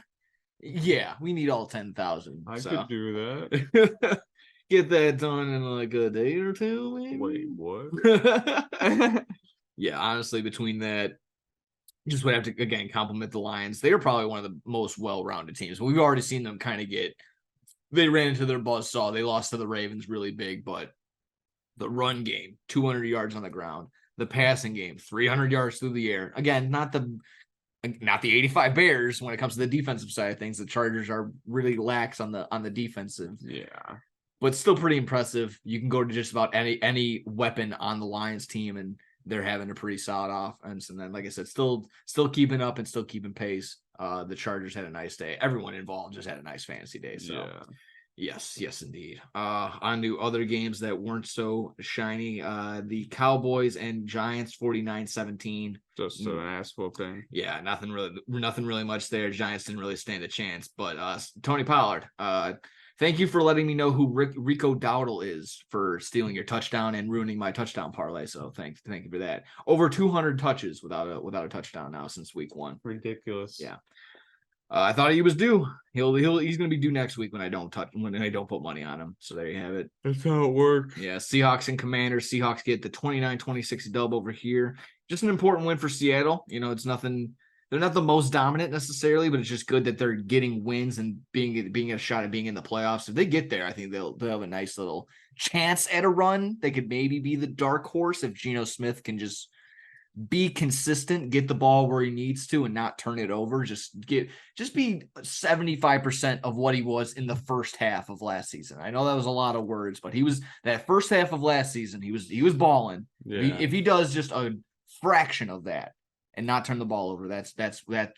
Yeah, we need all 10,000. I So could do that. get that done in like a day or two, maybe. Wait, what? Yeah, honestly, between that, just would have to again compliment the Lions. They are probably one of the most well-rounded teams. We've already seen them kind of they ran into their buzzsaw. They lost to the Ravens really big, but the run game, 200 yards on the ground, the passing game, 300 yards through the air. Again, not the 85 Bears when it comes to the defensive side of things. The Chargers are really lax on the defensive. Yeah. But still pretty impressive. You can go to just about any weapon on the Lions team and they're having a pretty solid offense. And then, like I said, still keeping up and still keeping pace. The Chargers had a nice day. Everyone involved just had a nice fantasy day. So Yeah. yes, indeed. On to other games that weren't so shiny. The Cowboys and Giants 49-17. Just an ass whooping. Yeah, nothing really much there. Giants didn't really stand a chance. But Tony Pollard, thank you for letting me know who Rico Dowdle is for stealing your touchdown and ruining my touchdown parlay. So thank you for that. Over 200 touches without a touchdown now since week 1. Ridiculous. Yeah. I thought he was due. He's going to be due next week when I don't put money on him. So there you have it. That's how it works. Yeah, Seahawks and Commanders. Seahawks get the 29-26 dub over here. Just an important win for Seattle. You know, it's nothing. They're not the most dominant necessarily, but it's just good that they're getting wins and being a shot at being in the playoffs. If they get there, I think they'll have a nice little chance at a run. They could maybe be the dark horse if Geno Smith can just be consistent, get the ball where he needs to, and not turn it over. Just be 75% of what he was in the first half of last season. I know that was a lot of words, but he was that first half of last season. He was balling. Yeah. If he does just a fraction of that and not turn the ball over, that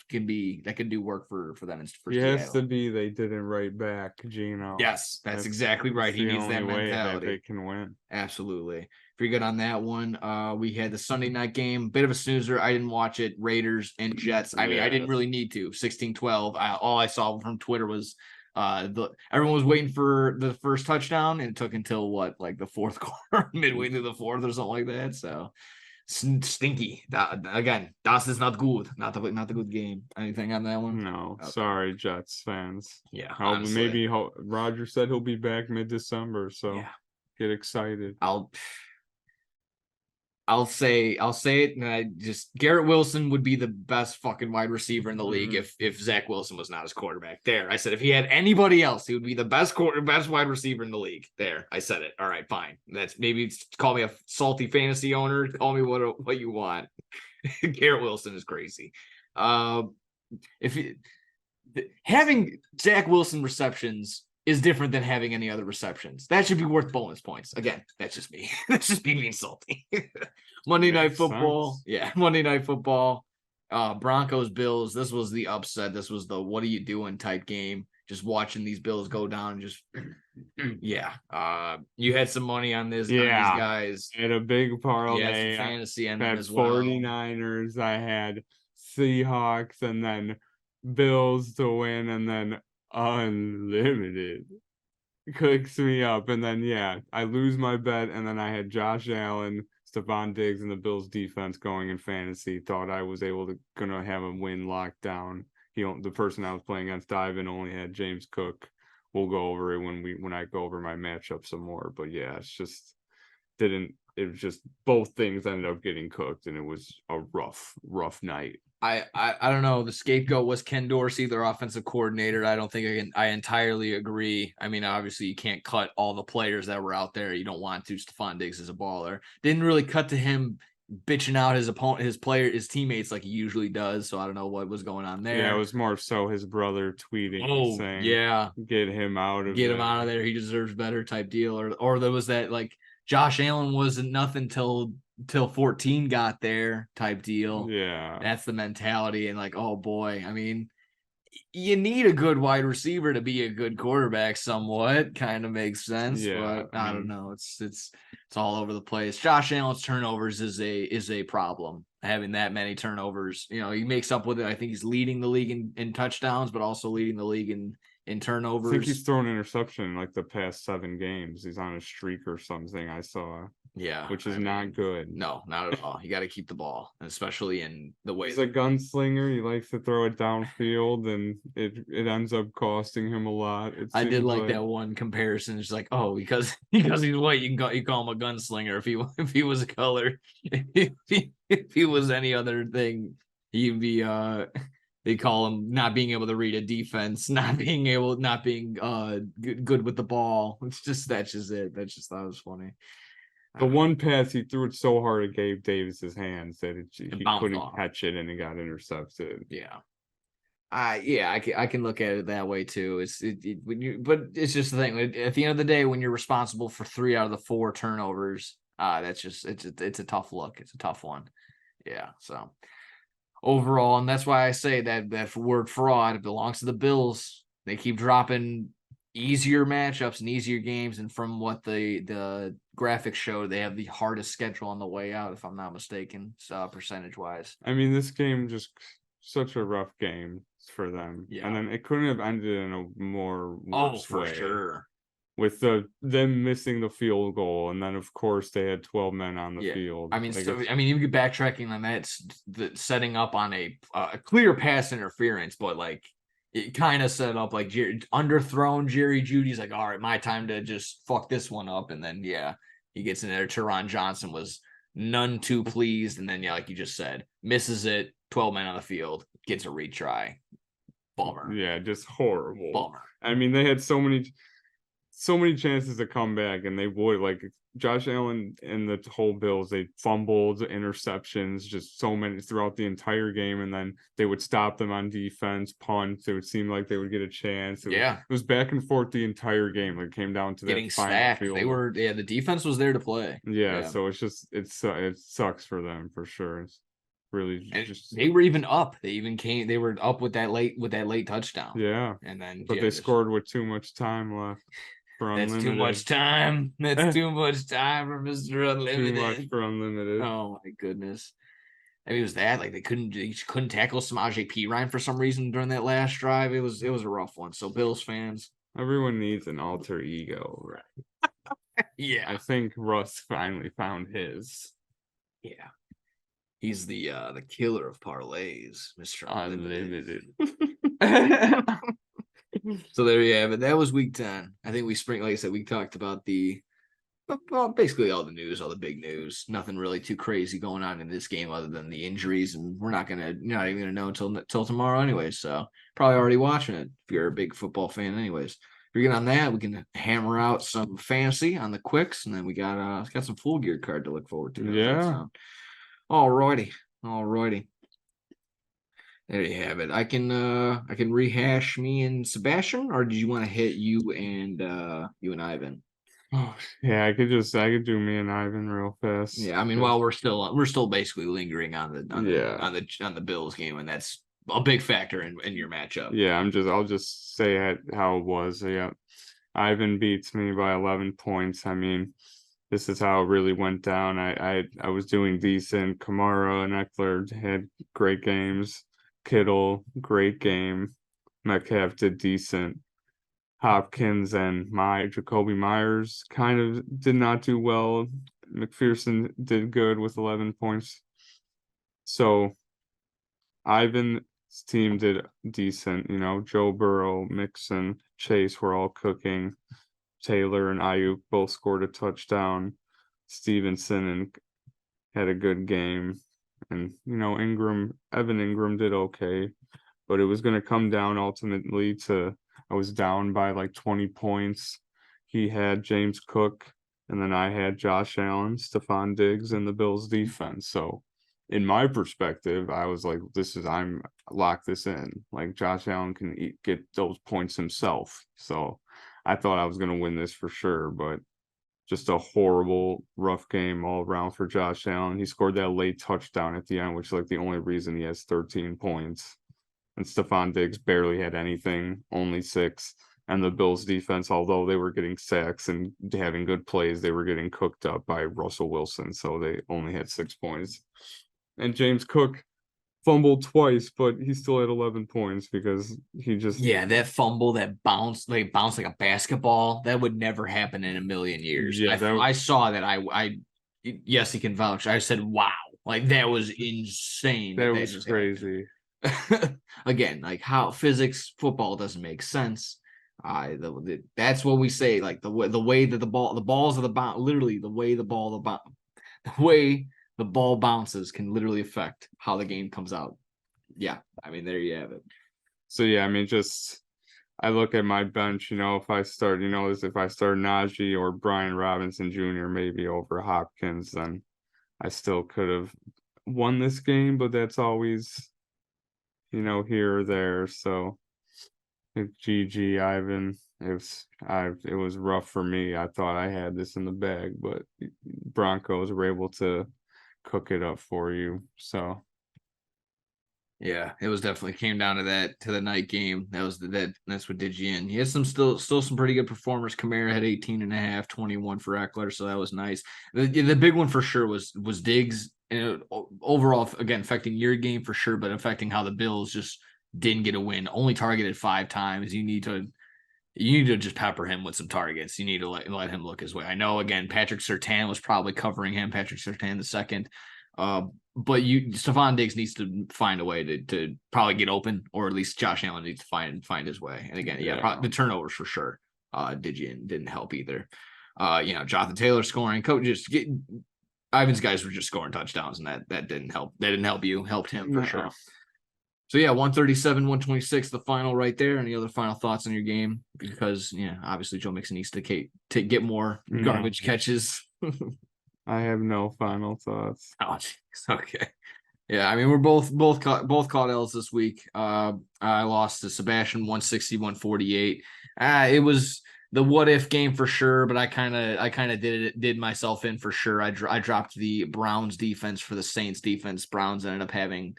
can do work for them. He has to be. They didn't write back Geno. Yes, that's exactly right. He needs that mentality. They can win. Absolutely. Pretty good on that one. We had the Sunday night game, bit of a snoozer. I didn't watch it. Raiders and Jets. I mean, I didn't really need to. 16-12. All I saw from Twitter was everyone was waiting for the first touchdown, and it took until the fourth quarter, midway through the fourth or something like that. So stinky. Again, das is not good. Not the good game. Anything on that one? No. Okay. Sorry, Jets fans. Yeah. Maybe Roger said he'll be back mid-December. So yeah. Get excited. I'll say it, and Garrett Wilson would be the best fucking wide receiver in the league if Zach Wilson was not his quarterback. There, I said if he had anybody else, he would be the best wide receiver in the league. There, I said it. All right, fine. Call me a salty fantasy owner. Call me what you want. Garrett Wilson is crazy. Having Zach Wilson receptions is different than having any other receptions. That should be worth bonus points. Again, that's just me. That's just me being salty. Monday Night Football. Yeah, Monday Night Football. Broncos, Bills. This was the upset. This was the what are you doing type game. Just watching these Bills go down. Just, yeah. You had some money on this. Yeah. On these guys. I had a big parlay. Yeah, some fantasy and had as well. 49ers. I had Seahawks and then Bills to win and then unlimited cooks me up, and then I lose my bet, and then I had Josh Allen, Stephon Diggs, and the Bills defense going in fantasy. Thought I was gonna have a win locked down. The person I was playing against, Ivan, only had James Cook. We'll go over it when I go over my matchup some more. But yeah, it was just both things ended up getting cooked, and it was a rough night. I don't know. The scapegoat was Ken Dorsey, their offensive coordinator. I don't think I entirely agree. I mean, obviously you can't cut all the players that were out there. You don't want to. Stephon Diggs is a baller. Didn't really cut to him bitching out his opponent, his teammates like he usually does. So I don't know what was going on there. Yeah, it was more so his brother tweeting saying, yeah, get him out of there. He deserves better type deal. Or there was that Josh Allen wasn't nothing till 14 got there type deal. Yeah. That's the mentality. And oh boy, I mean, you need a good wide receiver to be a good quarterback somewhat. Kind of makes sense. Yeah. But I don't know. It's all over the place. Josh Allen's turnovers is a problem. Having that many turnovers, he makes up with it. I think he's leading the league in touchdowns, but also leading the league in turnovers. I think he's thrown an interception in the past 7 games. He's on a streak or something I saw. Yeah, which is I not mean, good. no, not at all. You got to keep the ball, especially in the way. He's a gunslinger. He likes to throw it downfield, and it ends up costing him a lot. It I did seems like like. that one comparison. It's like, oh, because he's white, you call him a gunslinger. If he was a color, if he was any other thing, he'd be they call him not being able to read a defense, not being good with the ball. That's just it. That was funny. The one pass he threw it so hard it gave Davis's hands that It he bounced couldn't off. catch it and it got intercepted. Yeah. I can look at it that way too. But it's just the thing. At the end of the day, when you're responsible for 3 out of the 4 turnovers, that's just it's a tough look. It's a tough one. Yeah. So overall, and that's why I say that word fraud, it belongs to the Bills. They keep dropping easier matchups and easier games, and from what the graphics show, they have the hardest schedule on the way out, if I'm not mistaken, percentage wise. I mean, this game just such a rough game for them. Yeah. And then it couldn't have ended in a more worse for way. sure. With them missing the field goal, and then of course they had 12 men on the field. I mean, you get backtracking on that, it's setting up on a clear pass interference, but like it kind of set up like underthrown Jerry Judy's like, all right, my time to just fuck this one up, and then he gets in there. Teron Johnson was none too pleased, and then like you just said, misses it. 12 men on the field, gets a retry. Bummer. Yeah, just horrible. Bummer. I mean, they had so many chances to come back, and they would. Like Josh Allen and the whole Bills, they fumbled, interceptions, just so many throughout the entire game, and then they would stop them on defense, punt. It would seem like they would get a chance. It was back and forth the entire game. Like, it came down to getting that final stacked. field. They were the defense was there to play. Yeah, so it's just it sucks for them for sure. It's really just they were even up. They were up with that late touchdown. Yeah, and then but they scored with too much time left. That's too much time. That's too much time for Mr. Unlimited. Too much for Unlimited. Oh my goodness. I mean, it was that like they couldn't tackle Samaje Perine for some reason during that last drive. It was a rough one. So Bills fans, everyone needs an alter ego, right? Yeah. I think Russ finally found his. Yeah. He's the killer of parlays, Mr. Unlimited. So there you have it. That was week 10. I think like I said, we talked about basically all the news, all the big news. Nothing really too crazy going on in this game other than the injuries, and we're not even gonna know until tomorrow, anyways. So probably already watching it if you're a big football fan, anyways. If you're good on that, we can hammer out some fantasy on the quicks, and then we got some full gear card to look forward to. Yeah. All righty. There you have it. I can rehash me and Sebastian, or did you want to hit you and Ivan? Oh yeah, I could do me and Ivan real fast. Yeah, I mean, while we're still basically lingering on the Bills game, and that's a big factor in your matchup. Yeah, I'll just say how it was. Yeah, Ivan beats me by 11 points. I mean, this is how it really went down. I was doing decent. Kamara and Eckler had great games. Kittle, great game. Metcalf did decent. Hopkins and Jacoby Myers kind of did not do well. McPherson did good with 11 points. So Ivan's team did decent. Joe Burrow, Mixon, Chase were all cooking. Taylor and Ayuk both scored a touchdown. Stevenson had a good game. And, Evan Ingram did okay. But it was going to come down ultimately to I was down by like 20 points. He had James Cook, and then I had Josh Allen, Stephon Diggs, and the Bills defense. So in my perspective, I was like, I'm lock this in. Like, Josh Allen can get those points himself. So I thought I was going to win this for sure, but just a horrible, rough game all around for Josh Allen. He scored that late touchdown at the end, which is like the only reason he has 13 points. And Stephon Diggs barely had anything, only 6. And the Bills defense, although they were getting sacks and having good plays, they were getting cooked up by Russell Wilson. So they only had 6 points. And James Cook fumbled twice, but he still had 11 points because he just... Yeah, that fumble that bounced like a basketball, that would never happen in a million years. Yeah, I saw that. Yes, he can vouch. I said, wow. Like, that was insane That that was just happened. crazy. Again, like how physics football doesn't make sense. That's what we say. Like the way that the balls of the bounce, literally the way the ball bounces can literally affect how the game comes out. Yeah, I mean there you have it. So yeah, I mean, just I look at my bench, if I start, if I start Najee or Brian Robinson Jr. maybe over Hopkins, then I still could have won this game, but that's always, here or there. So GG, Ivan. It was rough for me. I thought I had this in the bag, but Broncos were able to cook it up for you. So Yeah, it was definitely came down to the night game. That's what did you in. He had still some pretty good performers. Kamara had 18 and a half, 21 for Eckler, so that was nice. The big one for sure was Diggs. And overall, again, affecting your game for sure, but affecting how the Bills just didn't get a win. Only targeted 5 times. You need to just pepper him with some targets. You need to let him look his way. I know, again, Patrick Surtain was probably covering him. Patrick Surtain the second. But Stephon Diggs needs to find a way to probably get open, or at least Josh Allen needs to find his way. And again, the turnovers for sure. Didn't help either. Jonathan Taylor scoring. Ivan's guys were just scoring touchdowns, and that didn't help. That didn't help you. Helped him for sure. So yeah, 137, 126, the final right there. Any other final thoughts on your game? Because obviously Joe Mixon needs to get more garbage catches. I have no final thoughts. Oh, geez. Okay. Yeah, I mean we're both caught L's this week. I lost to Sebastian 160, 148. It was the what if game for sure, but I kind of did myself in for sure. I dropped the Browns defense for the Saints defense. Browns ended up having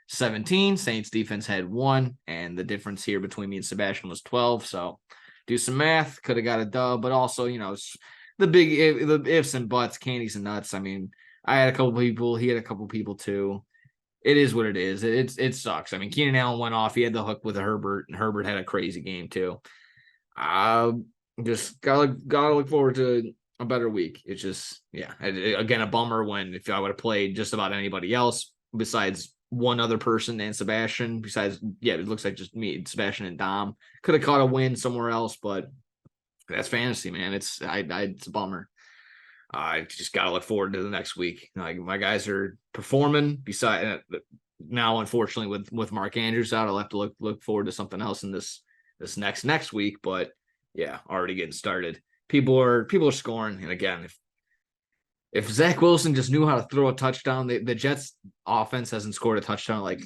17. Saints defense had 1, and the difference here between me and Sebastian was 12. So do some math, could have got a dub, but also the ifs and buts, candies and nuts. I mean, I had a couple people, he had a couple people too. It is what it is. It sucks. I mean, Keenan Allen went off. He had the hook with Herbert, and Herbert had a crazy game too. Just gotta look forward to a better week. It's just again a bummer when if I would have played just about anybody else besides one other person and Sebastian. Besides, it looks like just me, Sebastian, and Dom could have caught a win somewhere else, but that's fantasy, man. It's a bummer. I just got to look forward to the next week. Like my guys are performing. Besides now, unfortunately, with Mark Andrews out, I'll have to look forward to something else in this next week. But yeah, already getting started. People are scoring, and again, if Zach Wilson just knew how to throw a touchdown, the Jets offense hasn't scored a touchdown in like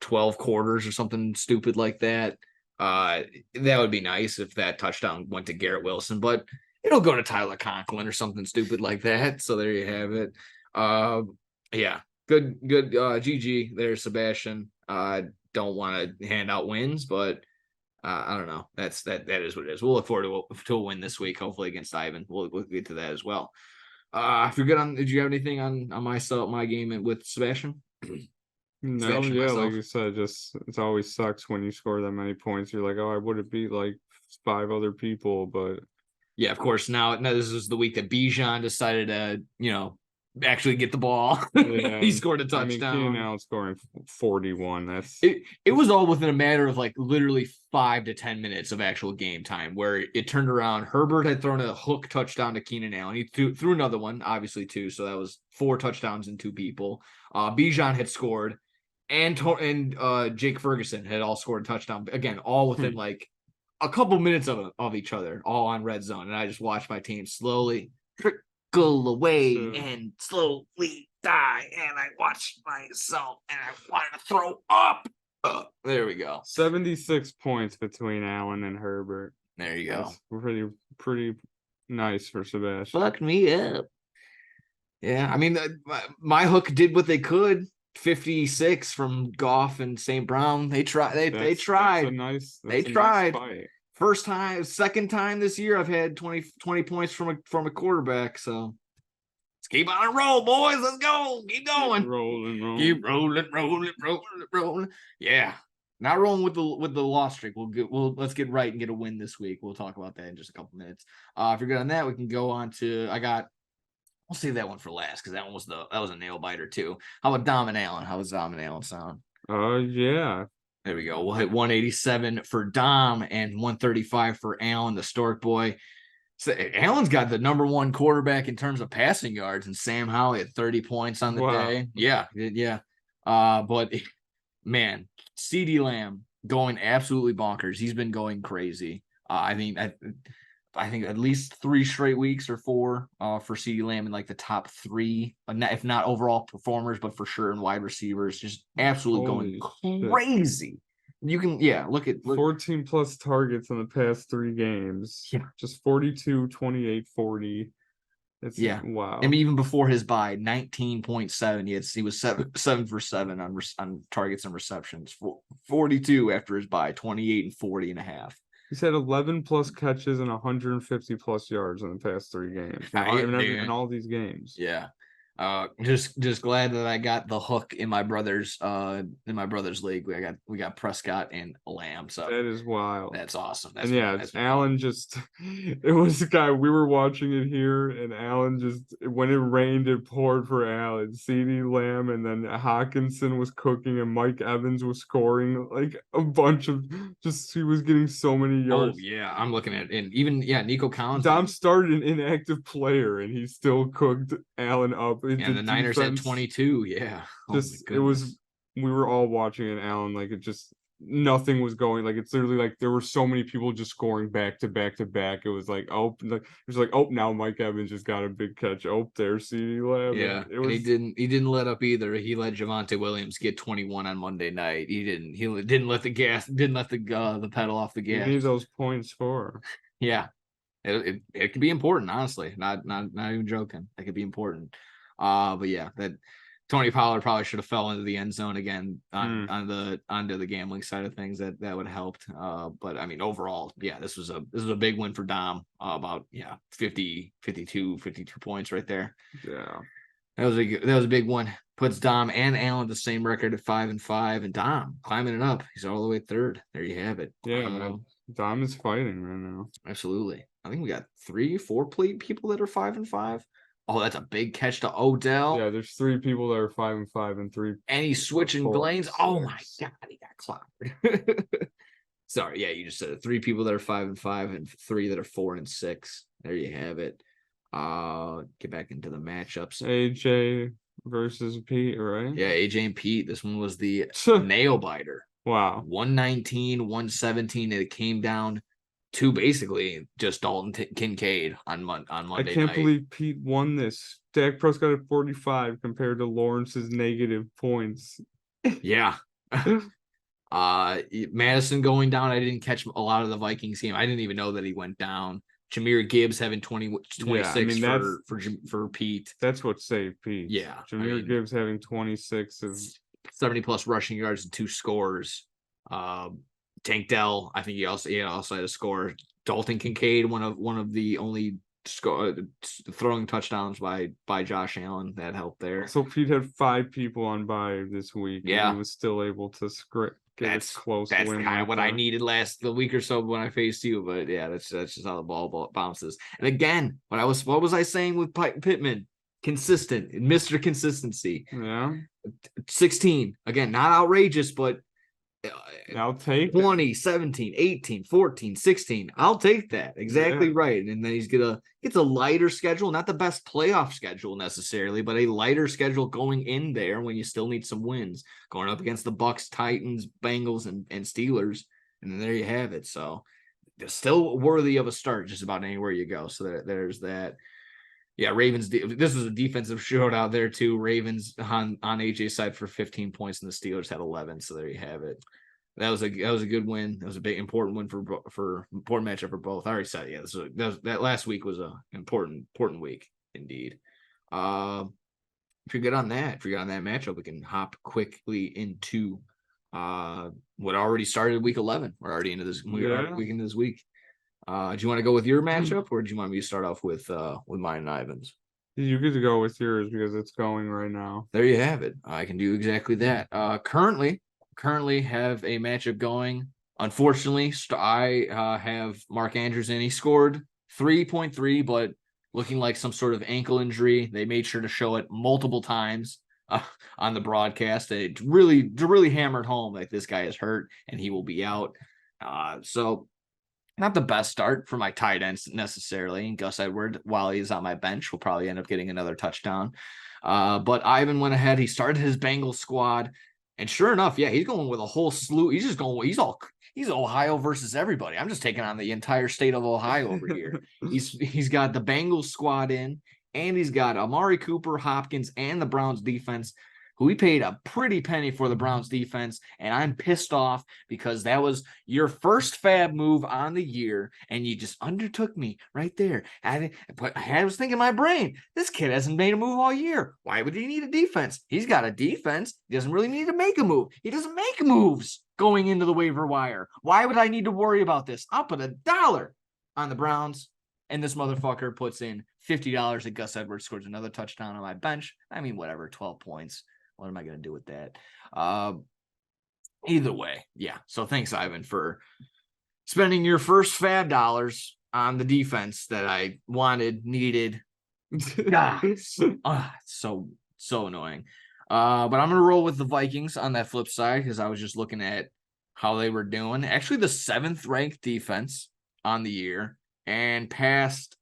12 quarters or something stupid like that. That would be nice if that touchdown went to Garrett Wilson, but it'll go to Tyler Conklin or something stupid like that. So there you have it. Yeah, good. GG there, Sebastian. Don't want to hand out wins, but I don't know. That is what it is. We'll look forward to a win this week, hopefully against Ivan. We'll get to that as well. If you're good on, did you have anything on my game with Sebastian? No, Sebastian, yeah, like myself. you said, just it always sucks when you score that many points. You're like, oh, I would have beat like 5 other people, but Yeah, of course. Now this is the week that Bijan decided to, actually get the ball. He yeah, scored a I mean, Keenan touchdown. Allen scoring 41. That's It was all within a matter of like literally 5 to 10 minutes of actual game time where it turned around. Herbert had thrown a hook touchdown to Keenan Allen. He threw another one, obviously, too. So that was 4 touchdowns and 2 people. Bijan had scored, and Jake Ferguson had all scored a touchdown. Again, all within like a couple minutes of each other, all on red zone. And I just watched my team slowly trickle away and slowly die. And I watched myself and I wanted to throw up. There we go. 76 points between Allen and Herbert. There you go. That's pretty nice for Sebastian. Fucked me up. Yeah, I mean, my hook did what they could. 56 from Goff and St. Brown. They tried. They tried. They tried. Nice First time, second time this year I've had 20 points from a quarterback. So let's keep on a roll, boys. Let's go. Keep going. Keep rolling. Yeah. Not rolling with the loss streak. Let's get right and get a win this week. We'll talk about that in just a couple minutes. If you're good on that, we can go on to I got We'll save that one for last because that was a nail biter too. How about Dom and Allen? How was Dom and Allen sound? Yeah. There we go. We'll hit 187 for Dom and 135 for Allen, the Stork boy. So Allen's got the number one quarterback in terms of passing yards, and Sam Howell at 30 points on the day. Yeah. But man, CD Lamb going absolutely bonkers. He's been going crazy. I think at least 3 straight weeks or 4 for CD Lamb in like the top 3, if not overall performers, but for sure in wide receivers, just absolutely going crazy. You can, look 14 plus targets in the past 3 games. Yeah. Just 42, 28, 40. It's wow. And even before his bye, 19.7. He was 7 for 7 on targets and receptions. 42 after his bye, 28 and 40 and a half. He's had 11 plus catches and 150 plus yards in the past 3 games. In all these games. Yeah. Just glad that I got the hook in my brother's league. We got Prescott and Lamb. So that is wild. That's awesome. That's Allen just it was a guy we were watching it here, and Allen just when it rained, it poured for Allen. CeeDee Lamb, and then Hawkinson was cooking, and Mike Evans was scoring like a bunch of he was getting so many yards. Oh yeah, I'm looking at it. And even Nico Collins. Dom started an inactive player, and he still cooked Allen up. And the Niners had 22. Yeah. It was, we were all watching it, Allen, like it just, nothing was going, like it's literally like there were so many people just scoring back to back to back. It was like, now Mike Evans just got a big catch. There's CeeDee Lamb. Yeah. And he didn't let up either. He let Javonte Williams get 21 on Monday night. He didn't let the pedal off the gas. You need those points for. Yeah. It could be important, honestly. Not even joking. It could be important. But yeah, that Tony Pollard probably should have fell into the end zone again onto the gambling side of things. That would have helped. But I mean, overall, this was a big win for Dom. About 52 points right there. Yeah, that was a big one. Puts Dom and Allen the same record at 5-5, and Dom climbing it up. He's all the way 3rd. There you have it. Yeah, Dom is fighting right now. Absolutely. I think we got 3-4 people that are 5-5. Oh, that's a big catch to Odell. Yeah, there's 3 people that are 5-5 and 3. And he's switching lanes. Oh my God, he got clobbered. Sorry, you just said it. 3 people that are 5-5 and 3 that are 4-6. There you have it. Get back into the matchups. AJ versus Pete, right? Yeah, AJ and Pete. This one was the nail biter. Wow. 119, 117. It came down to basically just Dalton Kincaid on Monday night. I can't believe Pete won this. Dak Prescott at 45 compared to Lawrence's negative points. Yeah. Madison going down. I didn't catch a lot of the Vikings game. I didn't even know that he went down. Jahmyr Gibbs having 26 for Pete. That's what saved Pete. Yeah. Jahmyr Gibbs having 26 of 70 plus rushing yards and 2 scores. Tank Dell, I think he also had a score. Dalton Kincaid, one of the only throwing touchdowns by Josh Allen, that helped there. So Pete had 5 people on bye this week. Yeah, and he was still able to get a close win. That's kind of what I needed the week or so when I faced you. But yeah, that's just how the ball bounces. And again, what was I saying with Pittman? Consistent, Mr. Consistency. Yeah, 16 again, not outrageous, but I'll take 20, 17, 18, 14, 16. I'll take that. Exactly right. And then gets a lighter schedule, not the best playoff schedule necessarily, but a lighter schedule going in there when you still need some wins, going up against the Bucks, Titans, Bengals, and Steelers. And then there you have it. So they're still worthy of a start just about anywhere you go. So there's that. Yeah, Ravens. This was a defensive shootout there too. Ravens on AJ's side for 15 points, and the Steelers had 11. So there you have it. That was a good win. That was a big important win for important matchup for both. I already said that last week was a important week indeed. If you're good on that matchup, we can hop quickly into what already started week 11. We're already into this. Week into this week. Do you want to go with your matchup, or do you want me to start off with mine and Ivan's? You get to go with yours because it's going right now. There you have it. I can do exactly that. Currently have a matchup going. Unfortunately, I have Mark Andrews in. He scored 3.3, but looking like some sort of ankle injury. They made sure to show it multiple times on the broadcast. They really hammered home like this guy is hurt and he will be out. So not the best start for my tight ends necessarily. Gus Edwards, while he's on my bench, will probably end up getting another touchdown. But Ivan went ahead. He started his Bengals squad. And sure enough, yeah, he's going with a whole slew. He's Ohio versus everybody. I'm just taking on the entire state of Ohio over here. He's got the Bengals squad in, and he's got Amari Cooper, Hopkins, and the Browns defense, who he paid a pretty penny for the Browns defense. And I'm pissed off because that was your first fab move on the year, and you just undertook me right there. I was thinking in my brain, this kid hasn't made a move all year. Why would he need a defense? He's got a defense. He doesn't really need to make a move. He doesn't make moves going into the waiver wire. Why would I need to worry about this? I'll put $1 on the Browns, and this motherfucker puts in $50 that Gus Edwards scores another touchdown on my bench. I mean, whatever, 12 points. What am I going to do with that? Either way, yeah. So thanks, Ivan, for spending your first fab dollars on the defense that I wanted, needed. So annoying. But I'm going to roll with the Vikings on that flip side because I was just looking at how they were doing. Actually, the 7th ranked defense on the year and passed.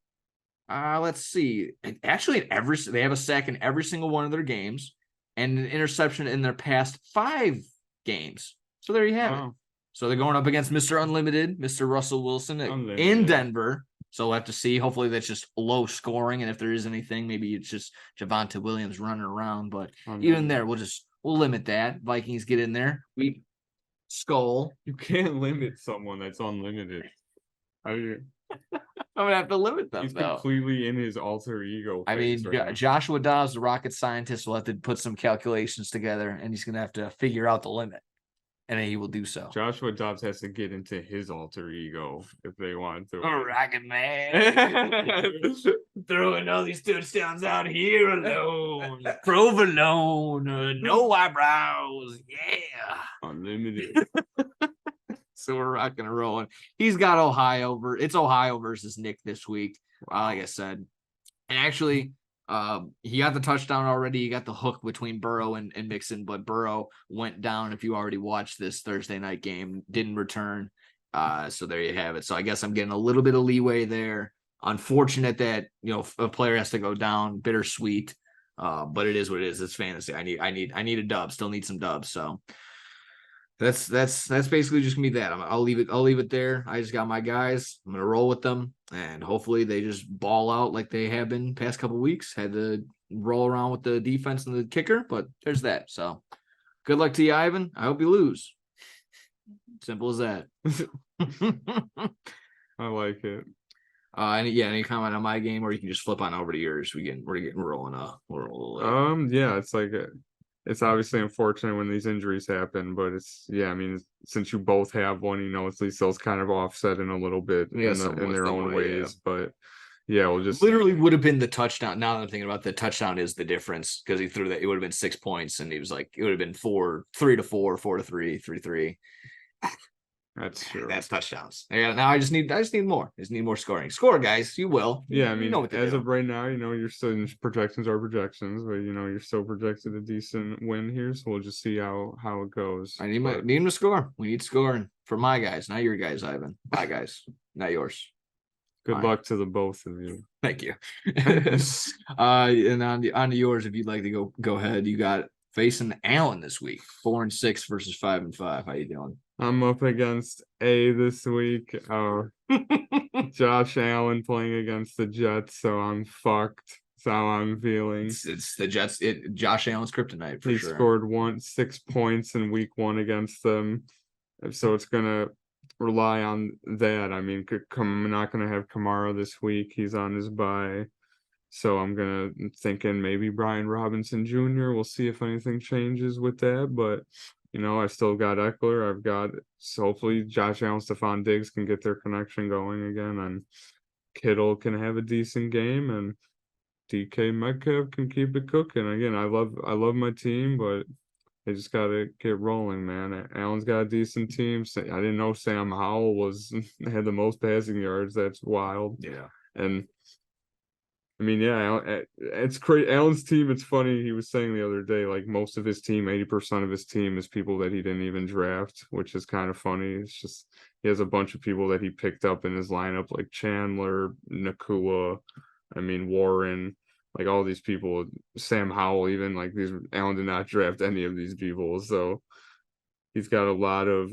Let's see. Actually, they have a sack in every single one of their games, and an interception in their past 5 games. So there you have it. So they're going up against Mr. Unlimited, Mr. Russell Wilson in Denver. So we'll have to see. Hopefully that's just low scoring. And if there is anything, maybe it's just Javonte Williams running around. But even there, we'll limit that. Vikings get in there. We skull. You can't limit someone that's unlimited. I'm gonna have to limit them. He's completely in his alter ego. I mean, Joshua Dobbs, the rocket scientist, will have to put some calculations together, and he's gonna have to figure out the limit, and he will do so. Joshua Dobbs has to get into his alter ego if they want to. Oh, rocket man, throwing all these touchdowns out here alone, provolone, no eyebrows, yeah, unlimited. So we're rocking and rolling. He's got it's Ohio versus Nick this week. Like I said. And actually, he got the touchdown already. He got the hook between Burrow and Mixon, but Burrow went down. If you already watched this Thursday night game, didn't return. So there you have it. So I guess I'm getting a little bit of leeway there. Unfortunate that, a player has to go down. Bittersweet. But it is what it is. It's fantasy. I need a dub. Still need some dubs. So that's basically just gonna be that. I'll leave it there. I just got my guys. I'm gonna roll with them, and hopefully they just ball out like they have been past couple weeks. Had to roll around with the defense and the kicker, but there's that. So good luck to you, Ivan. I hope you lose. Simple as that. I like it. Any comment on my game, or you can just flip on over to yours. We're getting rolling. Yeah, it's like it's obviously unfortunate when these injuries happen, but since you both have one, at least those kind of offset in a little bit in their own ways. Yeah. But yeah, we'll just literally would have been the touchdown. Now that I'm thinking about the touchdown is the difference because he threw that. It would have been 6 points, and he was like, it would have been 3-4, 4-3, 3-3. That's true. That's touchdowns. Yeah. Now I just need more. I just need more scoring. Score, guys. You will. Yeah. I mean, as of right now, you're still in projections, but you're still projected a decent win here. So we'll just see how it goes. I need him to score. We need scoring for my guys, not your guys, Ivan. My guys, not yours. Good luck to the both of you. Thank you. And on to yours, if you'd like to go ahead, you got facing Allen this week, 4-6 versus 5-5. How you doing? I'm up against A this week. Josh Allen playing against the Jets, so I'm fucked. That's how I'm feeling. It's the Jets. Josh Allen's kryptonite for sure. He scored 6 points in week 1 against them, so it's gonna rely on that. I mean, I'm not gonna have Kamara this week. He's on his bye. So I'm thinking maybe Brian Robinson Jr. We'll see if anything changes with that. But, I still got Eckler. Hopefully Josh Allen, Stephon Diggs can get their connection going again. And Kittle can have a decent game. And DK Metcalf can keep it cooking. Again, I love my team, but they just got to get rolling, man. Allen's got a decent team. I didn't know Sam Howell had the most passing yards. That's wild. Yeah. And I mean, yeah, it's crazy. Allen's team, it's funny. He was saying the other day, like most of his team, 80% of his team is people that he didn't even draft, which is kind of funny. It's just he has a bunch of people that he picked up in his lineup, like Chandler, Nakua, I mean Warren, like all these people, Sam Howell, even like these. Allen did not draft any of these people, so he's got a lot of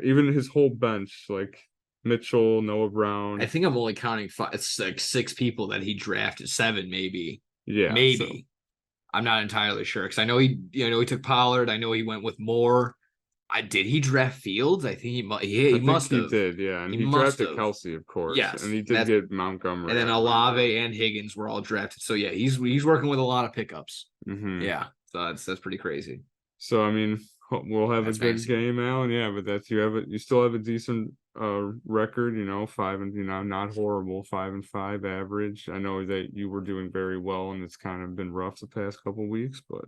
even his whole bench, like Mitchell, Noah I Brown. think I'm only counting five. It's like six people that he drafted, seven maybe, Yeah, so maybe. I'm not entirely sure because I know he took Pollard. I know he went with Moore. I did he draft Fields? I think I he think must he have. did, yeah. And He he must drafted have. Kelsey, of course. And Yes, he did get Montgomery, and I then remember. Olave and Higgins were all drafted. So yeah, he's working with a lot of pickups. Hmm. Yeah, so that's pretty crazy. So I mean, we'll have a That's good fancy. game, Alan. Yeah, but that's you still have a decent record, 5 and not horrible, 5-5 average. I know that you were doing very well and it's kind of been rough the past couple weeks, but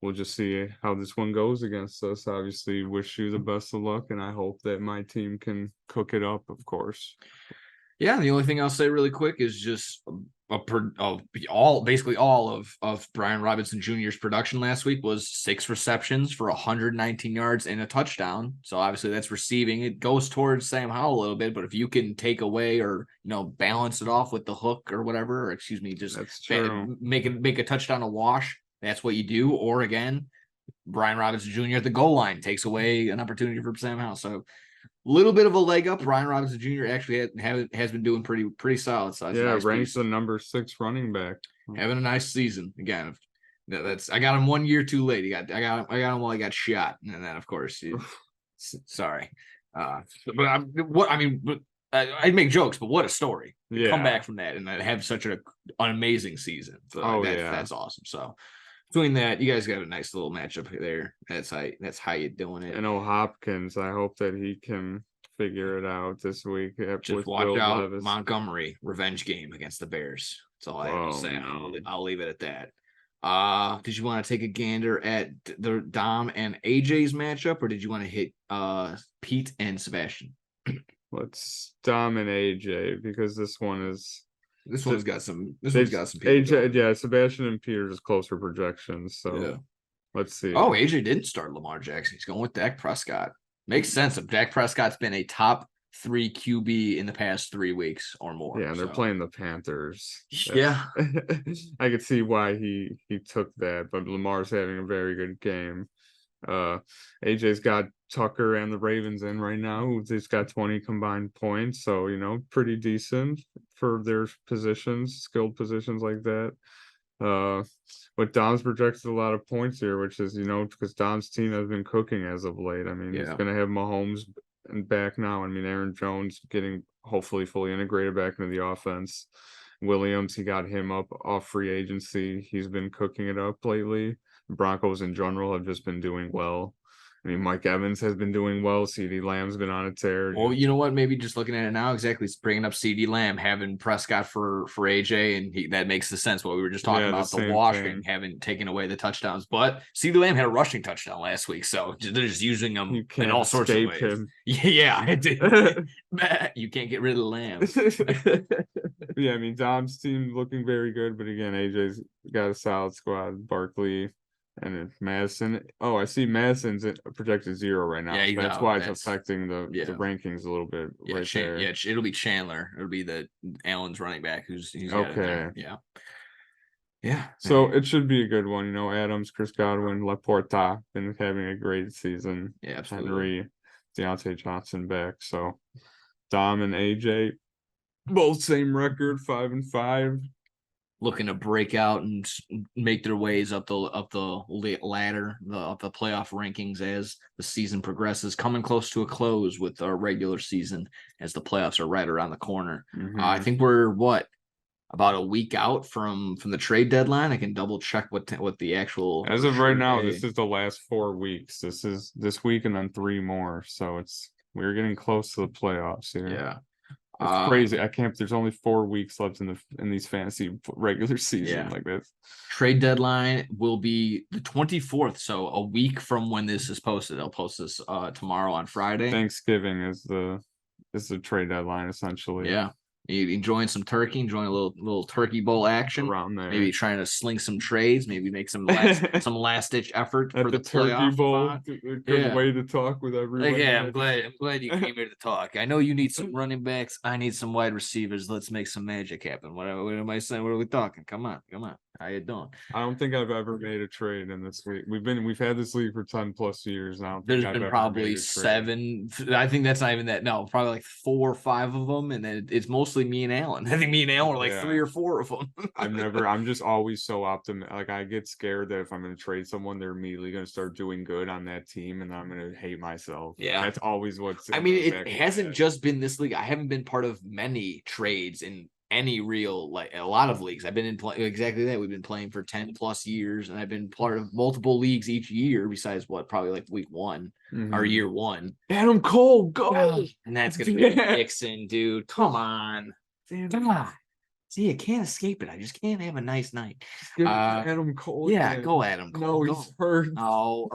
we'll just see how this one goes against us. Obviously, wish you the best of luck, and I hope that my team can cook it up, of course. Yeah, the only thing I'll say really quick is just all basically all of Brian Robinson Jr.'s production last week was 6 receptions for 119 yards and a touchdown. So obviously that's receiving. It goes towards Sam Howell a little bit, but if you can take away or balance it off with the hook or whatever, or excuse me, just That's true. make a touchdown a wash. That's what you do. Or again, Brian Robinson Jr. at the goal line takes away an opportunity for Sam Howell. So little bit of a leg up. Ryan Robinson Jr. actually has been doing pretty solid. So that's a Yeah, nice ranked piece. the number 6 running back. Having a nice season again. That's I got him 1 year too late. I got him while he got shot, and then of course, sorry. But I'd make jokes, but what a story! To come Yeah. back from that and have such an amazing season. So Oh yeah. that's awesome. So between that, you guys got a nice little matchup there. That's how you doing it. And Hopkins, I hope that he can figure it out this week Just with watch Will out Levis. Montgomery revenge game against the Bears. That's all I have to Oh say. no. I'll leave it at that. Did you want to take a gander at the Dom and AJ's matchup, or did you want to hit Pete and Sebastian? Let's dominate AJ because this one is This one's got some people AJ, going. yeah, Sebastian and Peter is closer projections. So Yeah. let's see. Oh, AJ didn't start Lamar Jackson. He's going with Dak Prescott. Makes sense if Dak Prescott's been a top 3 QB in the past 3 weeks or more. Yeah, and they're playing the Panthers. Yeah. I could see why he took that, but Lamar's having a very good game. AJ's got Tucker and the Ravens in right now. He's got 20 combined points, so pretty decent for their positions, skilled positions like that. But Dom's projected a lot of points here, which is because Dom's team has been cooking as of late. I mean, he's gonna have Mahomes back now. I mean, Aaron Jones getting hopefully fully integrated back into the offense. Williams, he got him up off free agency. He's been cooking it up lately. Broncos in general have just been doing well. I mean, Mike Evans has been doing well. CD Lamb's been on a tear. Well, you know what? Maybe just looking at it now, exactly, it's bringing up CD Lamb, having Prescott for AJ, and that makes the sense. What we were just talking about, the washing, having taken away the touchdowns. But CD Lamb had a rushing touchdown last week, so they're just using him in all sorts of ways. Him. Yeah, it did. You can't get rid of the Lambs. Yeah, I mean, Dom's team looking very good, but again, AJ's got a solid squad. Barkley. And Madison. Oh, I see Madison's projected 0 right now. Yeah, so that's why it's affecting the rankings a little bit right there. Yeah, it'll be Chandler. It'll be the Allen's running back he's okay. Yeah. Yeah. So it should be a good one. Adams, Chris Godwin, Laporta been having a great season. Yeah, absolutely. Henry, Deontay Johnson back. So Dom and AJ, both same record, 5-5. Looking to break out and make their ways up the ladder, up the playoff rankings as the season progresses, coming close to a close with our regular season as the playoffs are right around the corner. Mm-hmm. I think we're about a week out from the trade deadline. I can double check what the actual as of right now. This is the last 4 weeks. This is this week and then 3 more. So we're getting close to the playoffs here. Yeah. It's crazy. I can't. There's only 4 weeks left in these fantasy regular season like this. Trade deadline will be the 24th, so a week from when this is posted. I'll post this tomorrow on Friday. Thanksgiving is the trade deadline essentially. Yeah. You enjoying some turkey, enjoying a little turkey bowl action. Around there. Maybe trying to sling some trades, maybe make some last ditch effort At for the the Turkey playoff Bowl, spot. a good Yeah. way to talk with everybody. Yeah, I'm glad you came here to talk. I know you need some running backs. I need some wide receivers. Let's make some magic happen. What am I saying? What are we talking? Come on. How you doing? I don't think I've ever made a trade in this league. We've had this league for 10 plus years, and I don't think There's I've been ever probably made a trade. 7. I think that's not even that. No, probably like 4 or 5 of them, and then it's mostly me and Alan. I think me and Alan are like 3 or 4 of them. I'm just always so optimistic. Like, I get scared that if I'm going to trade someone, they're immediately going to start doing good on that team, and then I'm going to hate myself. Yeah. That's always what's. I mean, it hasn't just been this league. I haven't been part of many trades in any real, like a lot of leagues. I've been in exactly that. We've been playing for 10 plus years, and I've been part of multiple leagues each year, besides probably like week 1 or year 1. Adam Cole, go! And that's going to be Dixon, dude. Come on. God. See, I can't escape it. I just can't have a nice night. Adam Cole. Yeah, go Adam Cole. No, he's hurt. Oh,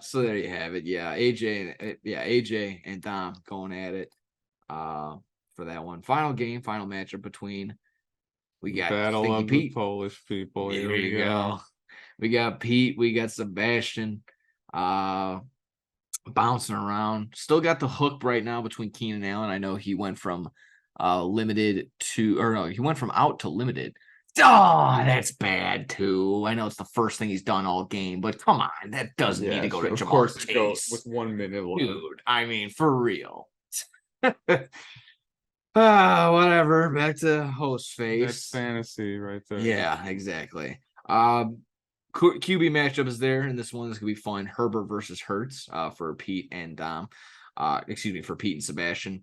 so there you have it. Yeah, AJ and Dom going at it. For that one. Final matchup between we got Battle Stinky of Pete. The Polish people. Here we go. We got Pete, we got Sebastian. Bouncing around. Still got the hook right now between Keenan Allen. I know he went from limited to, or no, he went from out to limited. Oh, that's bad too. I know it's the first thing he's done all game, but come on, that doesn't need to go to Jamar Chase with 1 minute left. Dude, I mean, for real. Whatever. Back to host face. That's fantasy right there. Yeah, exactly. QB matchup is there, and this one is gonna be fun. Herbert versus Hurts for Pete and Dom. For Pete and Sebastian.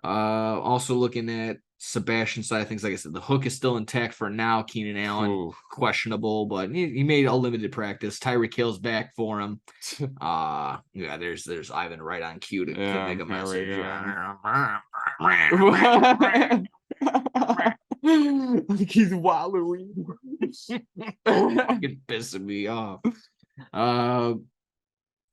Also looking at Sebastian's side of things, like I said, the hook is still intact for now. Keenan Allen, questionable, but he made a limited practice. Tyreek Hill's back for him. There's Ivan right on cue to make a message. Like he's wallowing. Fucking pissing me off.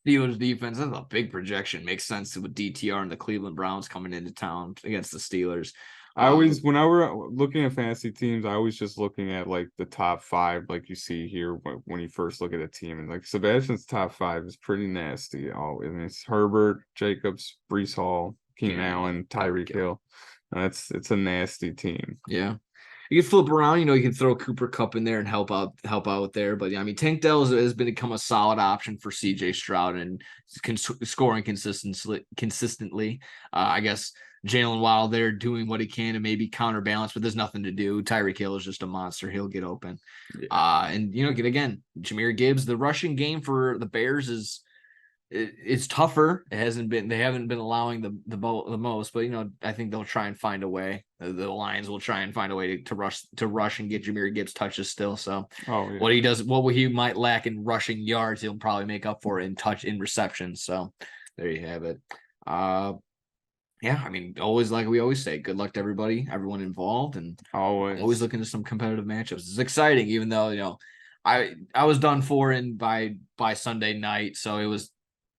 Steelers defense, that's a big projection. Makes sense with DTR and the Cleveland Browns coming into town against the Steelers. When I were looking at fantasy teams, I was just looking at like the top 5, like you see here when you first look at a team, and like Sebastian's top 5 is pretty nasty. And it's Herbert, Jacobs, Breece Hall, Keenan Allen, Tyreek Hill. It's a nasty team. Yeah. You can flip around, you can throw Cooper Kupp in there and help out there. But I mean, Tank Dell has become a solid option for CJ Stroud and scoring consistently. I guess Jalen Waddle there doing what he can to maybe counterbalance, but there's nothing to do. Tyreek Hill is just a monster. He'll get open. Yeah. And again, Jahmyr Gibbs, the rushing game for the Bears it's tougher. They haven't been allowing the most, but I think they'll try and find a way. The Lions will try and find a way to rush and get Jahmyr Gibbs touches still. So what he might lack in rushing yards, he'll probably make up for it in receptions. So there you have it. I mean, always, like we always say, good luck to everyone involved, and always looking to some competitive matchups. It's exciting, even though I was done for by Sunday night, so it was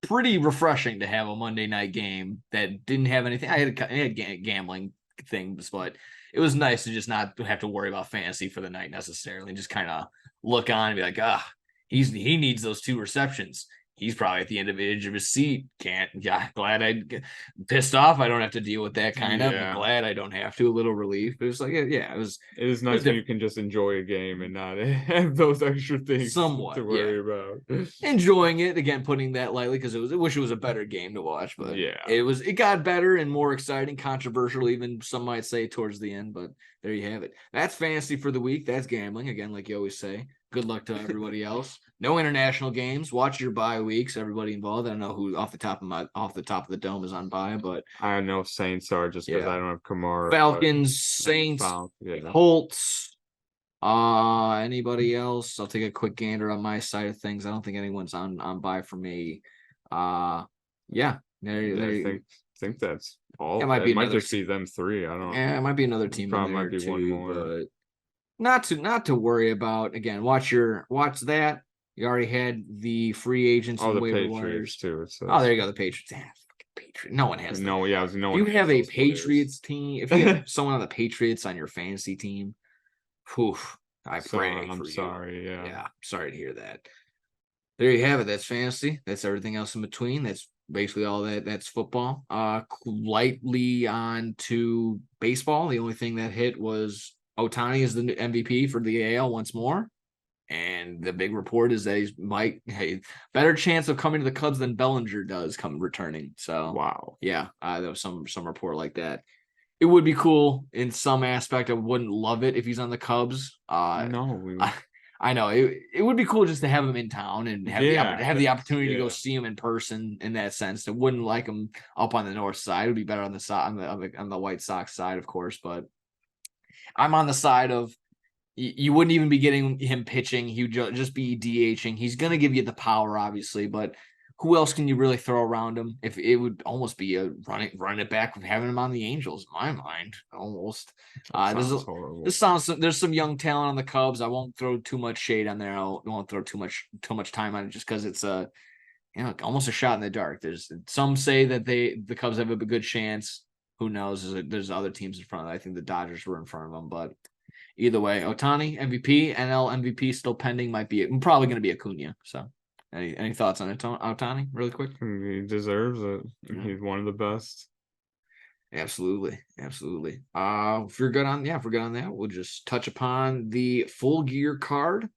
pretty refreshing to have a Monday night game that didn't have anything. I had gambling things, but it was nice to just not have to worry about fantasy for the night necessarily. Just kind of look on and be like, he needs those 2 receptions. He's probably at the edge of his seat. Glad I pissed off. I don't have to deal with that kind of. I'm glad I don't have to. A little relief. It was like, it is nice when you can just enjoy a game and not have those extra things somewhat to worry about. Enjoying it again, putting that lightly, because I wish it was a better game to watch, but it got better and more exciting, controversial, even some might say towards the end. But there you have it. That's fantasy for the week. That's gambling again, like you always say. Good luck to everybody else. No international games. Watch your bye weeks. Everybody involved. I don't know who off the top of the dome is on bye, but I know Saints are just because I don't have Kamara. Falcons, Saints, Colts. Anybody else? I'll take a quick gander on my side of things. I don't think anyone's on bye for me. I think that's all. It might just be them 3. I don't know. Yeah, it might be another team. Probably might be one more. But not to worry about. Again, watch that. You already had the free agents and the waiver Patriots wires too. There you go, the Patriots. Patriot. No one has that. No, yeah, no If you one have has a those players. Patriots team, if you have someone on the Patriots on your fantasy team, whew, I So pray I'm for you. sorry, yeah. Yeah, sorry to hear that. There you have it. That's fantasy. That's everything else in between. That's basically all that. That's football. Lightly on to baseball. The only thing that hit was Otani is the MVP for the AL once more. And the big report is that he's better chance of coming to the Cubs than Bellinger does come returning. So Wow. yeah, there was some report like that. It would be cool in some aspect. I wouldn't love it if he's on the Cubs. No, I know it would be cool just to have him in town and have the opportunity to go yeah. see him in person in that sense. I wouldn't like him up on the north side. It would be better on the side on the White Sox side, of course. But I'm on the side of you wouldn't even be getting him pitching. He would just be DHing. He's going to give you the power, obviously, but who else can you really throw around him? If it would almost be a run it back with having him on the Angels, in my mind, almost. Sounds horrible. There's some young talent on the Cubs. I won't throw too much shade on there. I won't throw too much time on it just because it's almost a shot in the dark. There's some say that the Cubs have a good chance. Who knows? There's other teams in front of them. I think the Dodgers were in front of them, but either way, Otani MVP, NL MVP still pending. Might be probably going to be Acuna. So, any thoughts on Otani, really quick? He deserves it. Yeah. He's one of the best. Absolutely. If we're good on that, we'll just touch upon the full gear card.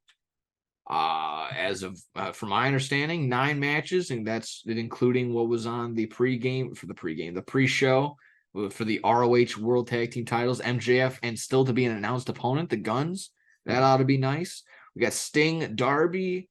As of from my understanding, 9 matches, and that's including what was on the the pre-show for the ROH World Tag Team titles, MJF, and still to be an announced opponent, the Guns. That ought to be nice. We got Sting, Darby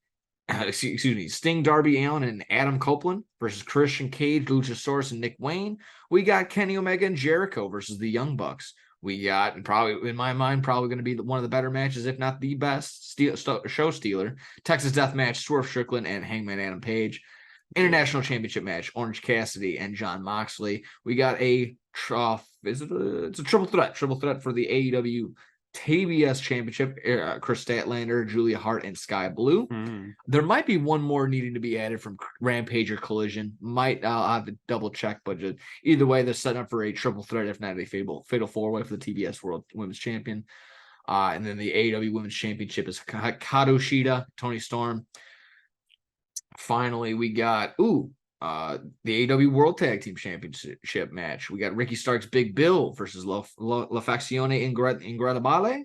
Allen, and Adam Copeland versus Christian Cage, Luchasaurus, and Nick Wayne. We got Kenny Omega and Jericho versus the Young Bucks. We got, and probably in my mind, probably going to be one of the better matches, if not the best show stealer, Texas Death Match, Swerve Strickland and Hangman Adam Page. International Championship match, Orange Cassidy and Jon Moxley. We got it's a triple threat for the AEW TBS Championship. Chris Statlander, Julia Hart, and Sky Blue. There might be one more needing to be added from Rampage or Collision. I'll have to double check, but either way, they're setting up for a triple threat, if not a fatal 4-way for the TBS World Women's Champion. And then the AEW Women's Championship is Kato Shida, Toni Storm. Finally, we got the AEW World Tag Team Championship match. We got Ricky Starks, Big Bill versus La Faccione Ingranable.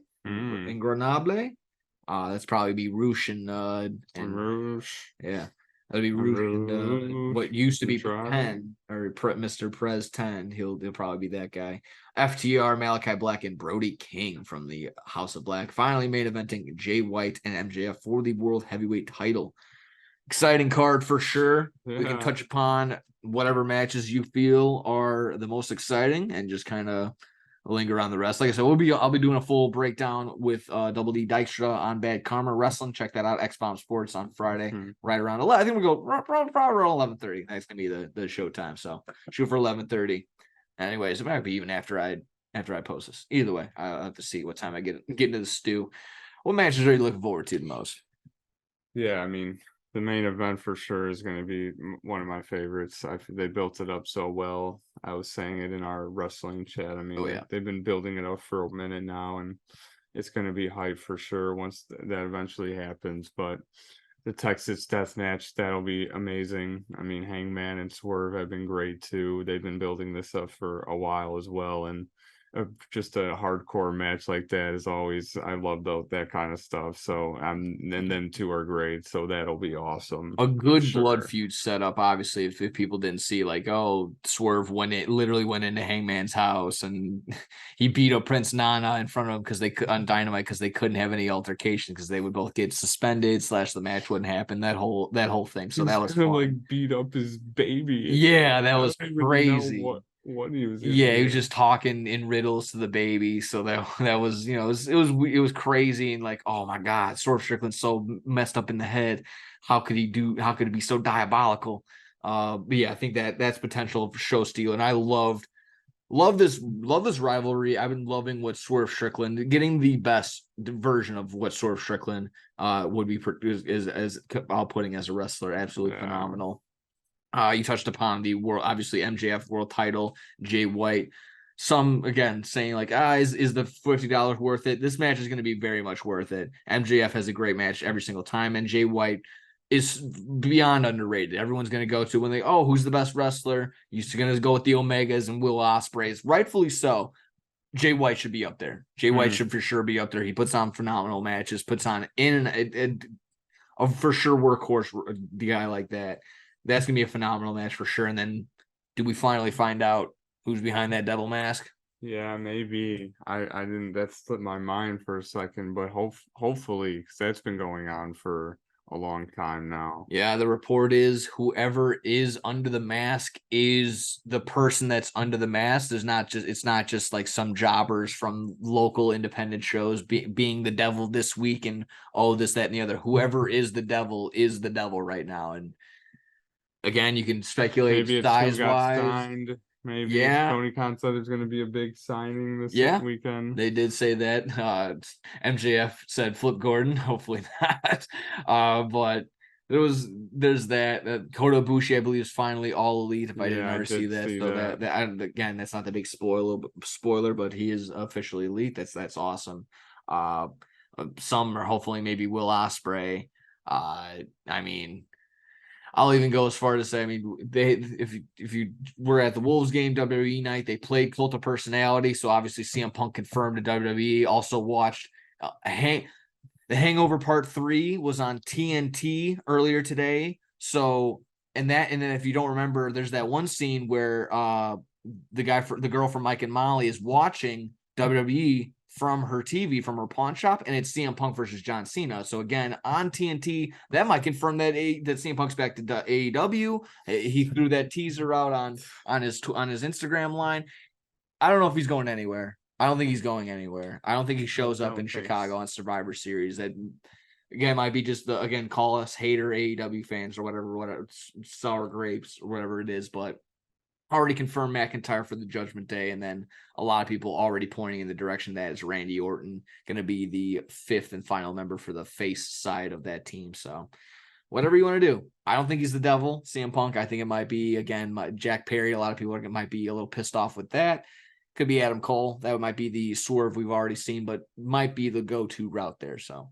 That's probably be Roosh and Roosh. Yeah, that'll be Roosh and what used to be Penn or Mr. Prez 10. He'll probably be that guy. FTR, Malachi Black, and Brody King from the House of Black. Finally, main eventing Jay White and MJF for the World Heavyweight title. Exciting card for sure. Yeah. We can touch upon whatever matches you feel are the most exciting and just kind of linger on the rest. Like I said, I'll be doing a full breakdown with Double D Dykstra on Bad Karma Wrestling. Check that out, X-Bomb Sports on Friday, right around 11. I think we go probably around 11:30. That's gonna be the show time. So shoot for 11:30. Anyways, it might be even after I post this. Either way, I'll have to see what time I get into the stew. What matches are you looking forward to the most? Yeah, I mean, the main event for sure is going to be one of my favorites. They built it up so well. I was saying it in our wrestling chat. I mean, they've been building it up for a minute now, and it's going to be hype for sure once that eventually happens. But the Texas Death Match, that'll be amazing. I mean, Hangman and Swerve have been great too. They've been building this up for a while as well, and just a hardcore match like that is always, I love that kind of stuff. So and them two are great, so that'll be awesome. A good blood feud setup, obviously. If people didn't see, like, Swerve literally went into Hangman's house and he beat up Prince Nana in front of him because they could on Dynamite because they couldn't have any altercation because they would both get suspended / the match wouldn't happen. That whole thing. So that was fun. Like beat up his baby. Yeah, that was crazy. What he was he was just talking in riddles to the baby, so that was it was crazy, and like, oh my god, Swerve Strickland's so messed up in the head. How could he be so diabolical? But yeah, I think that's potential for show steal, and I love this rivalry. I've been loving what Swerve Strickland, getting the best version of what Swerve Strickland would be as outputting as a wrestler. Absolutely phenomenal. You touched upon the world, obviously MJF world title, Jay White. Some again saying like, is the $50 worth it? This match is going to be very much worth it. MJF has a great match every single time, and Jay White is beyond underrated. Everyone's going to go to when they, who's the best wrestler? You're going to go with the Omegas and Will Ospreys, rightfully so. Jay White should be up there. Jay White should for sure be up there. He puts on phenomenal matches, puts on a for sure workhorse, the guy like that. That's gonna be a phenomenal match for sure. And then, do we finally find out who's behind that devil mask? Yeah, maybe. I didn't. That slipped my mind for a second, but hopefully, because that's been going on for a long time now. Yeah, the report is whoever is under the mask is the person that's under the mask. It's not just like some jobbers from local independent shows being the devil this week and this, that, and the other. Whoever is the devil right now. And again, you can speculate Maybe it's who size got wise. signed. Maybe Yeah. Tony Khan said there's going to be a big signing this weekend. They did say that. MJF said Flip Gordon. Hopefully not. But there's that. Kota Ibushi, I believe, is finally all elite. If I didn't already see that, so that again, that's not the big spoiler, but he is officially elite. That's awesome. Some are hopefully maybe Will Ospreay. I mean, I'll even go as far to say, I mean, if you were at the Wolves game, WWE night, they played Cult of Personality, so obviously CM Punk confirmed to WWE. Also watched The Hangover Part 3 was on TNT earlier today. So and then if you don't remember, there's that one scene where the girl from Mike and Molly is watching WWE from her TV, from her pawn shop, and it's CM Punk versus John Cena. So again, on TNT, that might confirm that CM Punk's back to AEW. He threw that teaser out on his Instagram line. I don't know if he's going anywhere. I don't think he's going anywhere. I don't think he shows up in Chicago on Survivor Series. That again might be just call us hater AEW fans or whatever, sour grapes or whatever it is, but already confirmed McIntyre for the Judgment Day, and then a lot of people already pointing in the direction that it's Randy Orton going to be the fifth and final member for the face side of that team. So whatever you want to do. I don't think he's the devil, CM Punk. I think it might be, again, Jack Perry. A lot of people might be a little pissed off with that. Could be Adam Cole. That might be the swerve we've already seen, but might be the go-to route there. So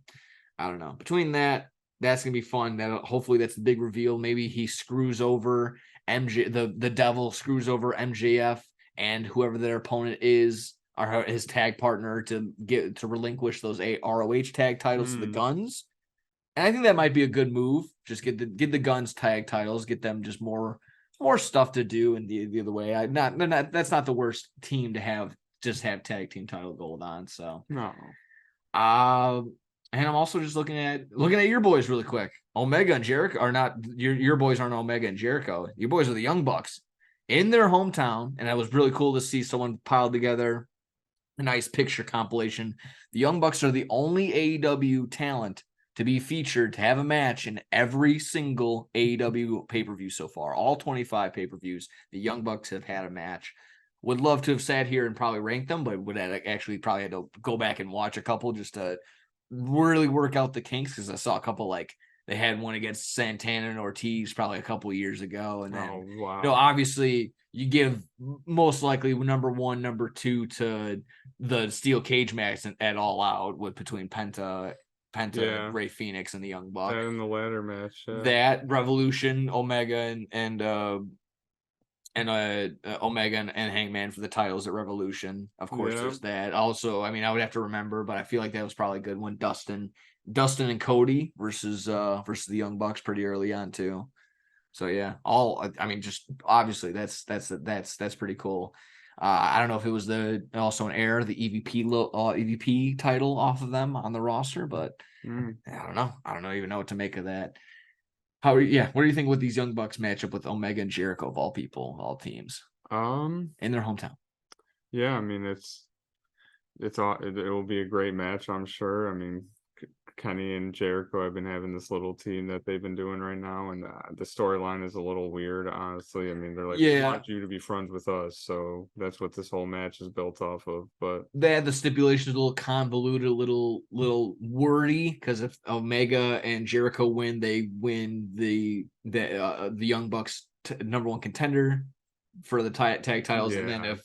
I don't know. Between that's going to be fun. Hopefully that's the big reveal. Maybe he screws over the devil screws over MJF and whoever their opponent is, or his tag partner, to relinquish those ROH tag titles to the Guns. And I think that might be a good move. Just get the Guns tag titles, get them just more stuff to do. And the other way, that's not the worst team to have. Just have tag team title gold on. So no. And I'm also just looking at your boys really quick. Omega and Jericho are not your boys aren't Omega and Jericho. Your boys are the Young Bucks in their hometown, and it was really cool to see someone piled together a nice picture compilation. The Young Bucks are the only AEW talent to be featured to have a match in every single AEW pay-per-view so far. All 25 pay-per-views, the Young Bucks have had a match. Would love to have sat here and probably ranked them, but would actually probably had to go back and watch a couple just to really work out the kinks, because I saw a couple, like they had one against Santana and Ortiz probably a couple years ago, and then obviously you give most likely number one, number two to the steel cage match at All Out between Penta, Ray Phoenix, and the Young Buck. That in the ladder match. That Revolution, Omega and Omega and Hangman for the titles at Revolution. Of course, there's that. Also, I mean, I would have to remember, but I feel like that was probably a good one. Dustin and Cody versus the Young Bucks pretty early on too. So yeah, just obviously that's pretty cool. I don't know if it was also an error, the EVP title off of them on the roster, but I don't know. I don't even know what to make of that. What do you think with these Young Bucks matchup with Omega and Jericho, of all people, all teams, in their hometown? Yeah, I mean it will be a great match, I'm sure. I mean, Kenny and Jericho have been having this little team that they've been doing right now, and the storyline is a little weird, honestly. I mean, they're like, we want you to be friends with us, so that's what this whole match is built off of. But they had the stipulations a little convoluted, a little wordy, because if Omega and Jericho win, they win the Young Bucks number one contender for the tag titles, and then if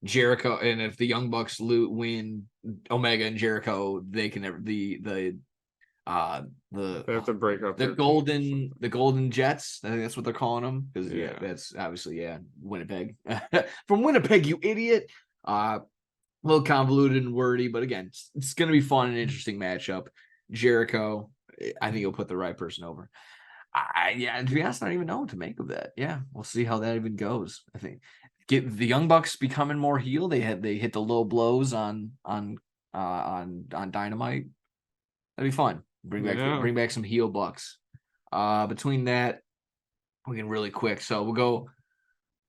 Jericho and if the Young Bucks win Omega and Jericho, they can never they have to break up the golden Jets. I think that's what they're calling them because that's obviously Winnipeg. From Winnipeg, you idiot. A little convoluted and wordy, but again, it's going to be fun and interesting matchup. Jericho, I think he'll put the right person over. To be honest, I don't even know what to make of that. Yeah, we'll see how that even goes. I think get the Young Bucks becoming more heel. They hit the low blows on Dynamite. That'd be fun. Bring back some heel Bucks. Between that, we can really quick. So we'll go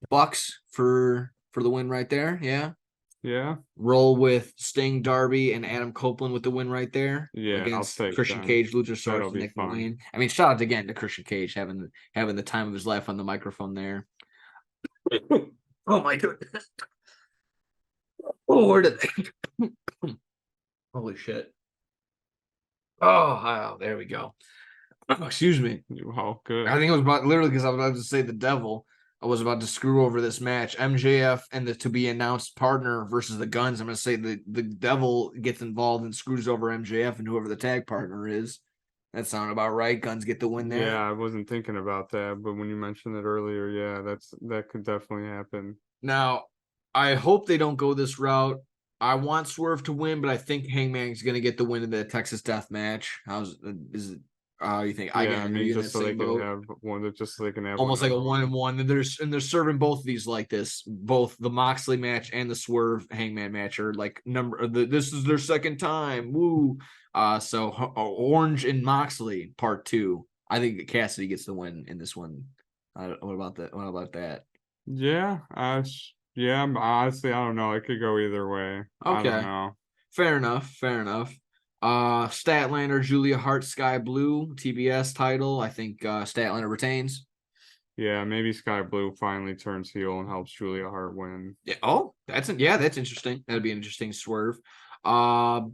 Bucks for the win right there. Yeah. Yeah. Roll with Sting, Darby, and Adam Copeland with the win right there. Yeah, against I'll take Christian Cage, Luchasaurus, and Nick Wayne. I mean, shout out again to Christian Cage having the time of his life on the microphone there. Oh my goodness! Oh, where did they? Holy shit! Oh, there we go. Excuse me. Oh, good. I think it was about literally because I was about to say the devil. I was about to screw over this match. MJF and the to be announced partner versus the Guns. I'm going to say the devil gets involved and screws over MJF and whoever the tag partner is. That sounded about right. Guns get the win there. Yeah, I wasn't thinking about that, but when you mentioned it earlier, that could definitely happen. Now, I hope they don't go this route. I want Swerve to win, but I think Hangman's going to get the win in the Texas Death Match. You think? Just so they can have one, just so they can have almost like a 1-1. And they're serving both of these like this. Both the Moxley match and the Swerve Hangman match are like this is their second time. Woo! So Orange and Moxley Part 2. I think Cassidy gets the win in this one. What about that? What about that? Yeah, honestly, I don't know. It could go either way. Okay. I don't know. Fair enough. Statlander, Julia Hart, Sky Blue, TBS title. I think Statlander retains. Yeah, maybe Sky Blue finally turns heel and helps Julia Hart win. Yeah. Oh, that's interesting. That'd be an interesting swerve. AEW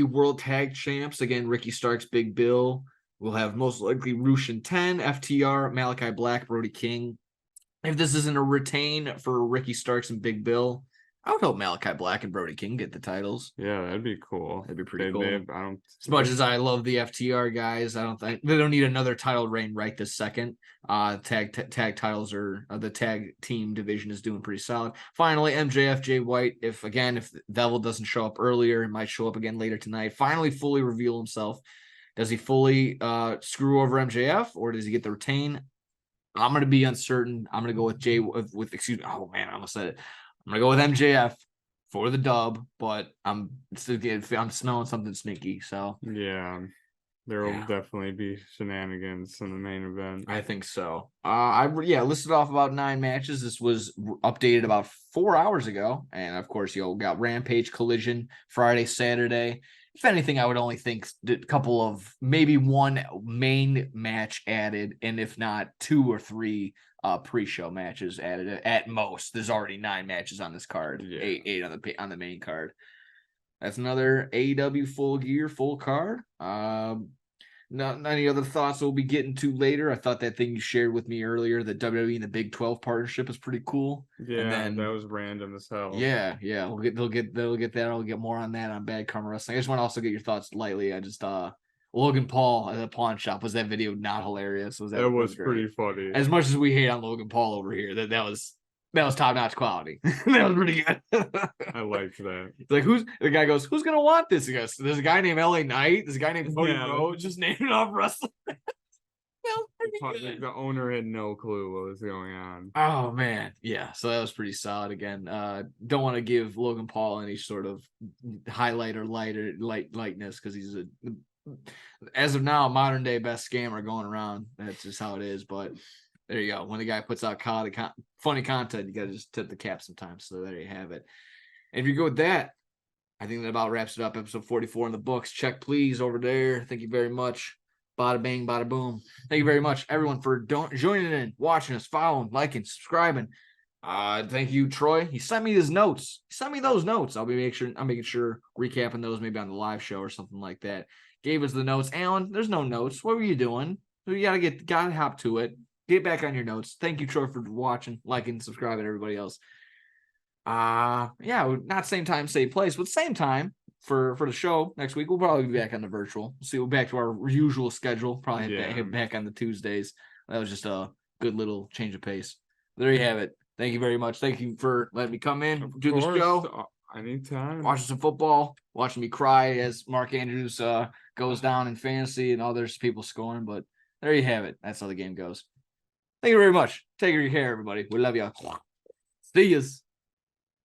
World Tag Champs again. Ricky Starks, Big Bill. We'll have most likely Rushin 10, FTR, Malachi Black, Brody King. If this isn't a retain for Ricky Starks and Big Bill, I would hope Malachi Black and Brody King get the titles. Yeah, that'd be cool. That'd be pretty cool. As much as I love the FTR guys, I don't think they don't need another title reign right this second. Tag titles are the tag team division is doing pretty solid. Finally, MJF, Jay White. If the Devil doesn't show up earlier, it might show up again later tonight. Finally, fully reveal himself. Does he fully screw over MJF or does he get the retain? I'm going to be uncertain. I'm going to go with excuse me. Oh man, I almost said it. I'm going to go with MJF for the dub, but I'm smelling something sneaky. So yeah, there will definitely be shenanigans in the main event. I think so. I listed off about 9 matches. This was updated about 4 hours ago, and of course, got Rampage, Collision, Friday, Saturday. If anything, I would only think a couple of maybe one main match added, and if not 2 or 3 pre-show matches added at most. There's already 9 matches on this card, 8 on the main card. That's another AEW full gear, full card. Not any other thoughts we'll be getting to later. I thought that thing you shared with me earlier, the WWE and the Big 12 partnership is pretty cool. Yeah, and then, that was random as hell. Yeah. They'll get that. I'll get more on that on Bad Karma Wrestling. I just want to also get your thoughts lightly. I just Logan Paul at the pawn shop, was that video not hilarious? That was pretty funny. As much as we hate on Logan Paul over here, that was top-notch quality. That was pretty good. I liked that. Like, the guy goes, who's gonna want this? He goes, there's a guy named LA Knight, there's a guy named Cody Rhodes, just naming off wrestlers. The owner had no clue what was going on. Oh man, yeah. So that was pretty solid. Again, don't want to give Logan Paul any sort of highlight or lightness because he's as of now, modern day best scammer going around. That's just how it is. But there you go. When the guy puts out funny content, you got to just tip the cap sometimes. So there you have it. And if you go with that, I think that about wraps it up. Episode 44 in the books. Check, please, over there. Thank you very much. Bada bang, bada boom. Thank you very much, everyone, for joining in, watching us, following, liking, subscribing. Thank you, Troy. He sent me his notes. He sent me those notes. I'm making sure recapping those maybe on the live show or something like that. Gave us the notes. Alan, there's no notes. What were you doing? You gotta hop to it. get back on your notes. Thank you, Troy, for watching, liking, subscribing, everybody else. Yeah, not same time, same place, but same time for the show next week. We'll probably be back on the virtual. See, we're back to our usual schedule. Probably hit back on the Tuesdays. That was just a good little change of pace. There you have it. Thank you very much. Thank you for letting me come in, do the show. Anytime. Watching some football, watching me cry as Mark Andrews goes down in fantasy and others people scoring. But there you have it. That's how the game goes. Thank you very much. Take care, everybody. We love you. See yous.